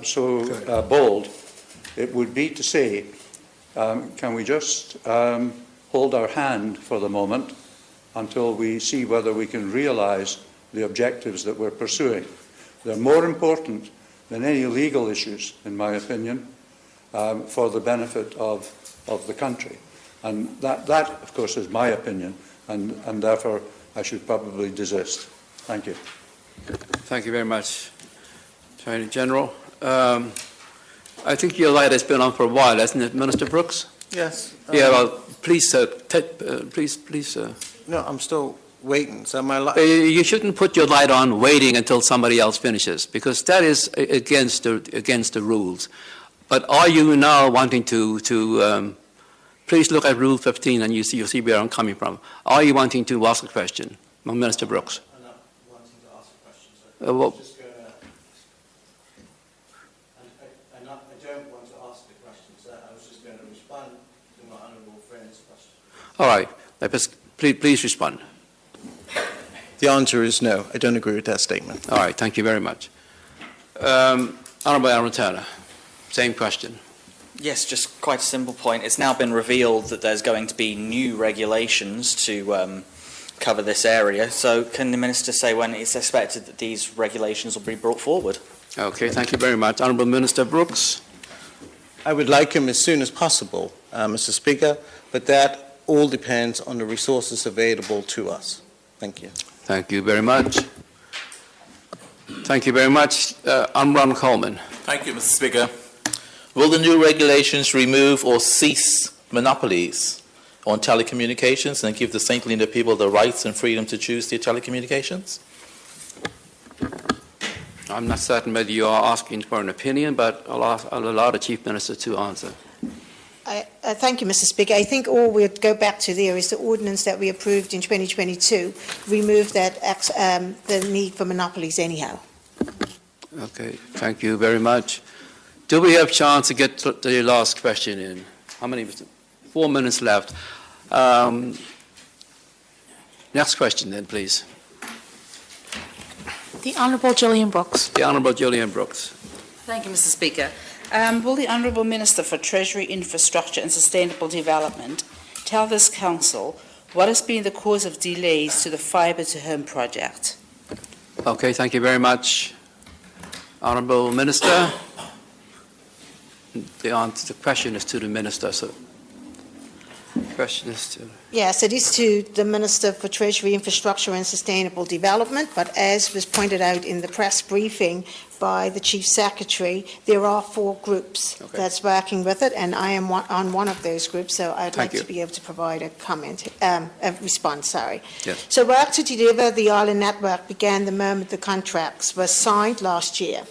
so bold, it would be to say, can we just hold our hand for the moment until we see whether we can realise the objectives that we're pursuing. They're more important than any legal issues, in my opinion, for the benefit of the country. And that, of course, is my opinion, and therefore I should probably desist. Thank you. Thank you very much, Attorney General. I think your light has been on for a while, hasn't it, Minister Brooks? Yes. Yeah, well, please, please No, I'm still waiting. So my You shouldn't put your light on waiting until somebody else finishes, because that is against the rules. But are you now wanting to please look at Rule 15 and you'll see where I'm coming from. Are you wanting to ask a question, Minister Brooks? I'm not wanting to ask a question, sir. Well, I don't want to ask the question, sir. I was just going to respond to my honourable friend's question. all right. Please respond. The answer is no. I don't agree with that statement. All right. Thank you very much. Honourable Aaron Turner, same question. Yes, just quite a simple point. It's now been revealed that there's going to be new regulations to cover this area. So can the Minister say when it's expected that these regulations will be brought forward? Okay, thank you very much. Honourable Minister Brooks. I would like him as soon as possible, Mr. Speaker, but that all depends on the resources available to us. Thank you. Thank you very much. Thank you very much. Ron Coleman. Thank you, Mr. Speaker. Will the new regulations remove or cease monopolies on telecommunications and give the St. Helena people the rights and freedom to choose their telecommunications? I'm not certain whether you are asking for an opinion, but I'll allow the Chief Minister to answer. Thank you, Mr. Speaker. I think all we'd go back to there is the ordinance that we approved in 2022 removed that the need for monopolies anyhow. Okay, thank you very much. Do we have a chance to get to the last question in? How many? 4 minutes left. Next question then, please. The Honourable Gillian Brooks. The Honourable Gillian Brooks. Thank you, Mr. Speaker. Will the Honourable Minister for Treasury, Infrastructure and Sustainable Development tell this Council what has been the cause of delays to the Fibre to Home project? Okay, thank you very much. Honourable Minister. The question is to the Minister. So, the question is to... Yes, it is to the Minister for Treasury, Infrastructure and Sustainable Development, but as was pointed out in the press briefing by the Chief Secretary, there are 4 groups that's working with it, and I am on one of those groups, so I'd like to be able to provide a comment, a response, sorry. Yes. So work to deliver the island network began the moment the contracts were signed last year.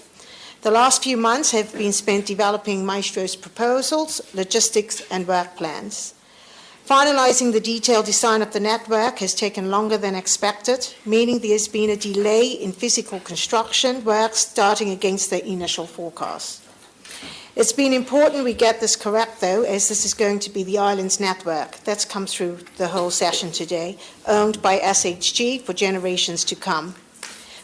The last few months have been spent developing Maestro's proposals, logistics and work plans. Finalising the detailed design of the network has taken longer than expected, meaning there has been a delay in physical construction work starting against the initial forecast. It's been important we get this correct, though, as this is going to be the island's network. That's come through the whole session today, owned by SHG for generations to come.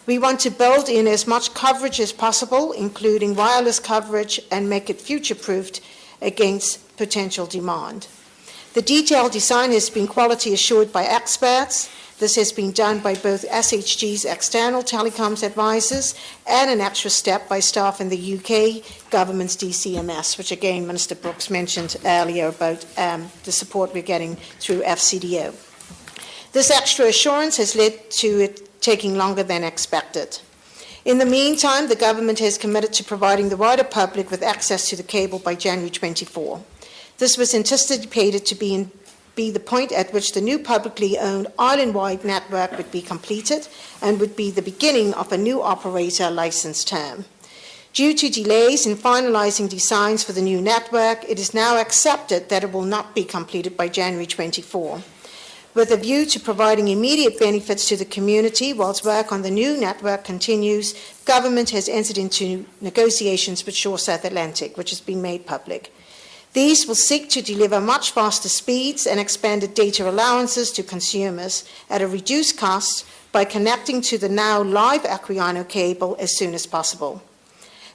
We want to build in as much coverage as possible, including wireless coverage, and make it future-proofed against potential demand. The detailed design has been quality assured by experts. This has been done by both SHG's external telecoms advisors and an extra step by staff in the UK government's DCMS, which again Minister Brooks mentioned earlier about the support we're getting through FCDO. This extra assurance has led to it taking longer than expected. In the meantime, the government has committed to providing the wider public with access to the cable by January 24. This was anticipated to be the point at which the new publicly owned island-wide network would be completed and would be the beginning of a new operator license term. Due to delays in finalising designs for the new network, it is now accepted that it will not be completed by January 24. With a view to providing immediate benefits to the community whilst work on the new network continues, government has entered into negotiations with Shore South Atlantic, which has been made public. These will seek to deliver much faster speeds and expanded data allowances to consumers at a reduced cost by connecting to the now live Aquilano cable as soon as possible.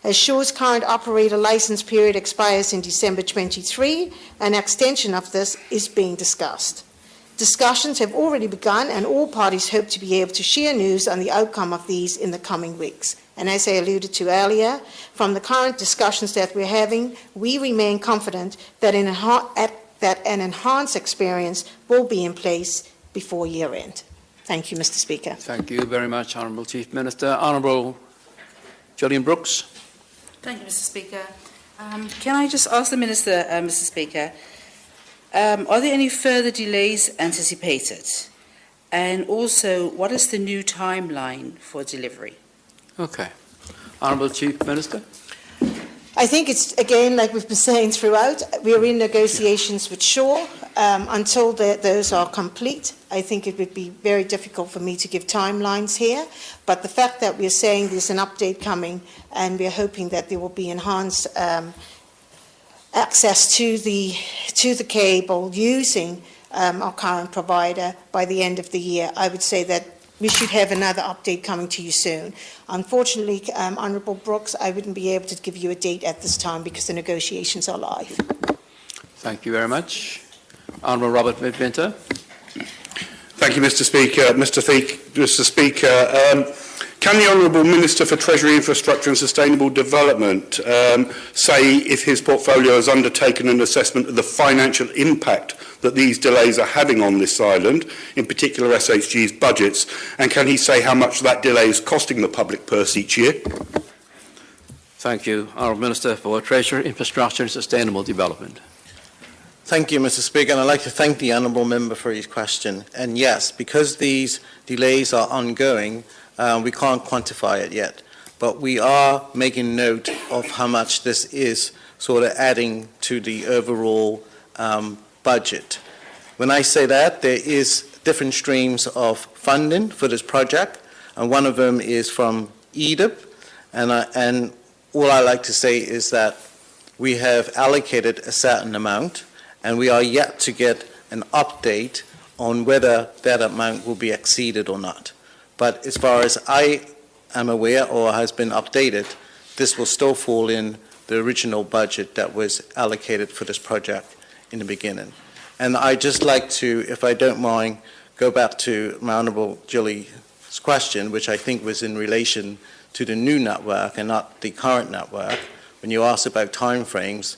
As Shore's current operator license period expires in December 23, an extension of this is being discussed. Discussions have already begun, and all parties hope to be able to share news on the outcome of these in the coming weeks. And as I alluded to earlier, from the current discussions that we're having, we remain confident that an enhanced experience will be in place before year-end. Thank you, Mr. Speaker. Thank you very much, Honourable Chief Minister. Honourable Gillian Brooks. Thank you, Mr. Speaker. Can I just ask the Minister, Mr. Speaker, are there any further delays anticipated? And also, what is the new timeline for delivery? Okay. Honourable Chief Minister. I think it's, again, like we've been saying throughout, we are in negotiations with Shaw. Until those are complete, I think it would be very difficult for me to give timelines here. But the fact that we're saying there's an update coming and we're hoping that there will be enhanced access to the cable using our current provider by the end of the year, I would say that we should have another update coming to you soon. Unfortunately, Honourable Brooks, I wouldn't be able to give you a date at this time because the negotiations are live. Thank you very much. Honourable Robert Midwinter. Thank you, Mr. Speaker. Mr. Speaker, can the Honourable Minister for Treasury, Infrastructure and Sustainable Development say if his portfolio has undertaken an assessment of the financial impact that these delays are having on this island, in particular SHG's budgets, and can he say how much that delay is costing the public purse each year? Thank you. Honourable Minister for Treasury, Infrastructure and Sustainable Development. Thank you, Mr. Speaker, and I'd like to thank the honourable member for his question. And yes, because these delays are ongoing, we can't quantify it yet. But we are making note of how much this is sort of adding to the overall budget. When I say that, there is different streams of funding for this project, and one of them is from EDIP, and all I like to say is that we have allocated a certain amount, and we are yet to get an update on whether that amount will be exceeded or not. But as far as I am aware or has been updated, this will still fall in the original budget that was allocated for this project in the beginning. And I'd just like to, if I don't mind, go back to my Honourable Gilly's question, which I think was in relation to the new network and not the current network, when you asked about timeframes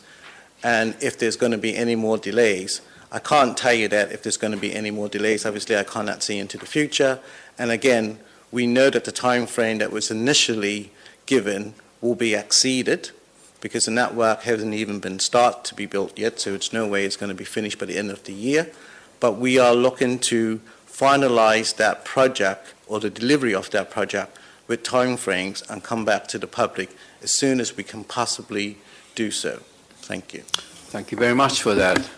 and if there's going to be any more delays. I can't tell you that if there's going to be any more delays. Obviously, I cannot see into the future. And again, we know that the time frame that was initially given will be exceeded because the network hasn't even been started to be built yet, so it's no way it's going to be finished by the end of the year. But we are looking to finalize that project or the delivery of that project with time frames and come back to the public as soon as we can possibly do so. Thank you. Thank you very much for that.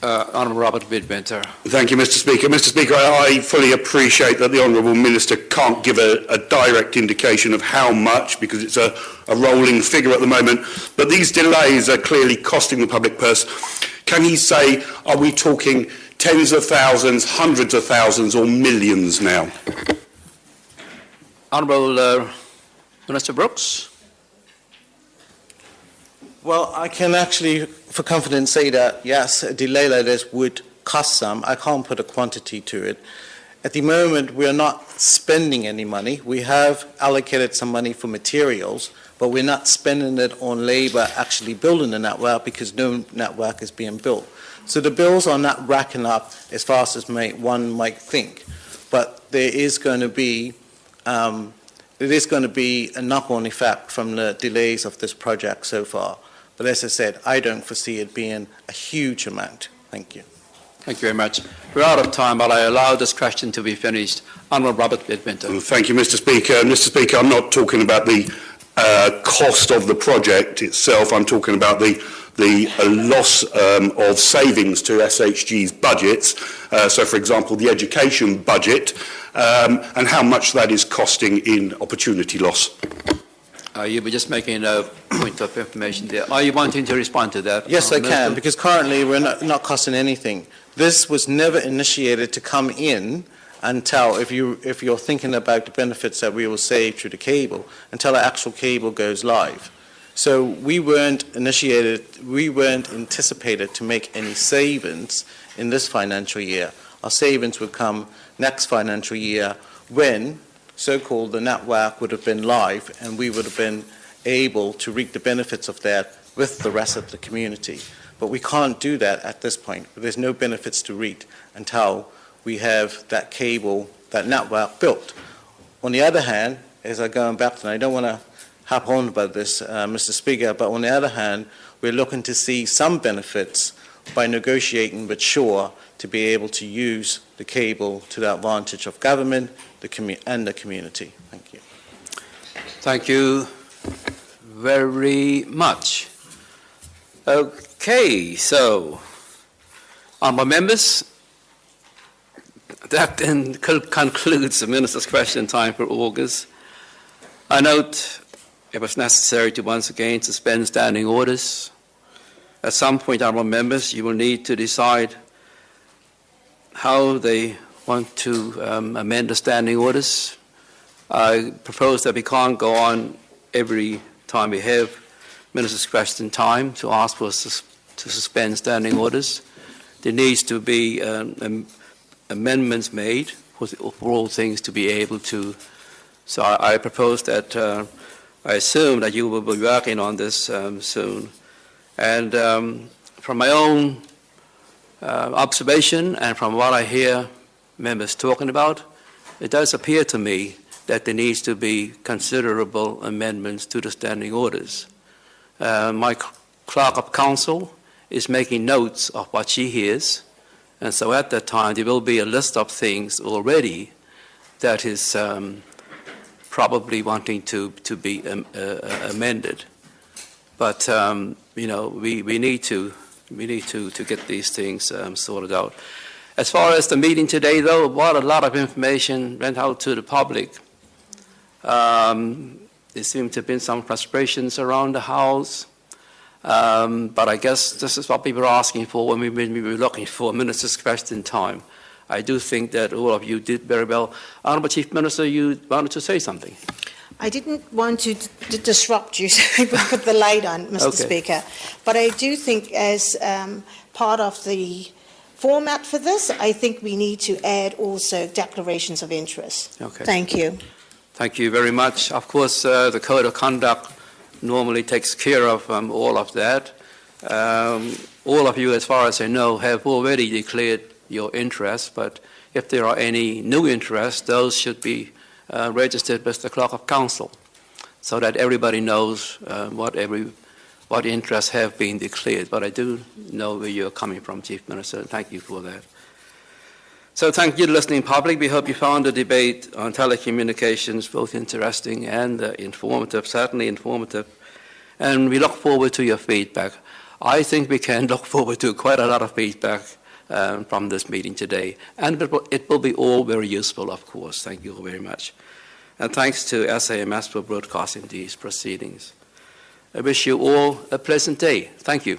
Honourable Robert Midwinter. Thank you, Mr. Speaker. Mr. Speaker, I fully appreciate that the Honourable Minister can't give a direct indication of how much, because it's a rolling figure at the moment, but these delays are clearly costing the public purse. Can he say, are we talking tens of thousands, hundreds of thousands, or millions now? Honourable Minister Brooks. Well, I can actually, for confidence, say that, yes, a delay like this would cost some. I can't put a quantity to it. At the moment, we are not spending any money. We have allocated some money for materials, but we're not spending it on labour actually building the network because no network is being built. So the bills are not racking up as fast as one might think. But there is going to be a knock-on effect from the delays of this project so far. But as I said, I don't foresee it being a huge amount. Thank you. Thank you very much. We're out of time, but I allow this question to be finished. Honourable Robert Midwinter. Thank you, Mr. Speaker. Mr. Speaker, I'm not talking about the cost of the project itself. I'm talking about the loss of savings to SHG's budgets. So, for example, the education budget and how much that is costing in opportunity loss. You were just making a point of information there. Are you wanting to respond to that? Yes, I can, because currently we're not costing anything. This was never initiated to come in until, if you're thinking about the benefits that we will save through the cable, until the actual cable goes live. So we weren't anticipated to make any savings in this financial year. Our savings would come next financial year when so-called the network would have been live and we would have been able to reap the benefits of that with the rest of the community. But we can't do that at this point. There's no benefits to reap until we have that cable, that network built. On the other hand, as I'm going back to, and I don't want to harp on about this, Mr. Speaker, but on the other hand, we're looking to see some benefits by negotiating with Shaw to be able to use the cable to the advantage of government and the community. Thank you. Thank you very much. Okay, so, honourable members, that then concludes the Minister's question time for August. I note it was necessary to once again suspend standing orders. At some point, honourable members, you will need to decide how they want to amend the standing orders. I propose that we can't go on every time we have Minister's question time to ask for to suspend standing orders. There needs to be amendments made for all things to be able to. So I propose that I assume that you will be working on this soon. And from my own observation and from what I hear members talking about, it does appear to me that there needs to be considerable amendments to the standing orders. My clerk of council is making notes of what she hears, and so at that time there will be a list of things already that is probably wanting to be amended. But you know, we need to get these things sorted out. As far as the meeting today, though, while a lot of information went out to the public, there seemed to have been some frustrations around the House. But I guess this is what we were asking for when we were looking for Minister's question time. I do think that all of you did very well. Honourable Chief Minister, you wanted to say something. I didn't want to disrupt you, so I would put the light on, Mr. Okay. Speaker. But I do think as part of the format for this, I think we need to add also declarations of interest. Okay. Thank you. Thank you very much. Of course, the Code of Conduct normally takes care of all of that. All of you, as far as I know, have already declared your interest, but if there are any new interests, those should be registered with the Clerk of Council so that everybody knows what interests have been declared. But I do know where you're coming from, Chief Minister, and thank you for that. So thank you, listening public. We hope you found the debate on telecommunications both interesting and informative, certainly informative. And we look forward to your feedback. I think we can look forward to quite a lot of feedback from this meeting today. And it will be all very useful, of course. Thank you very much. And thanks to SAMS for broadcasting these proceedings. I wish you all a pleasant day. Thank you.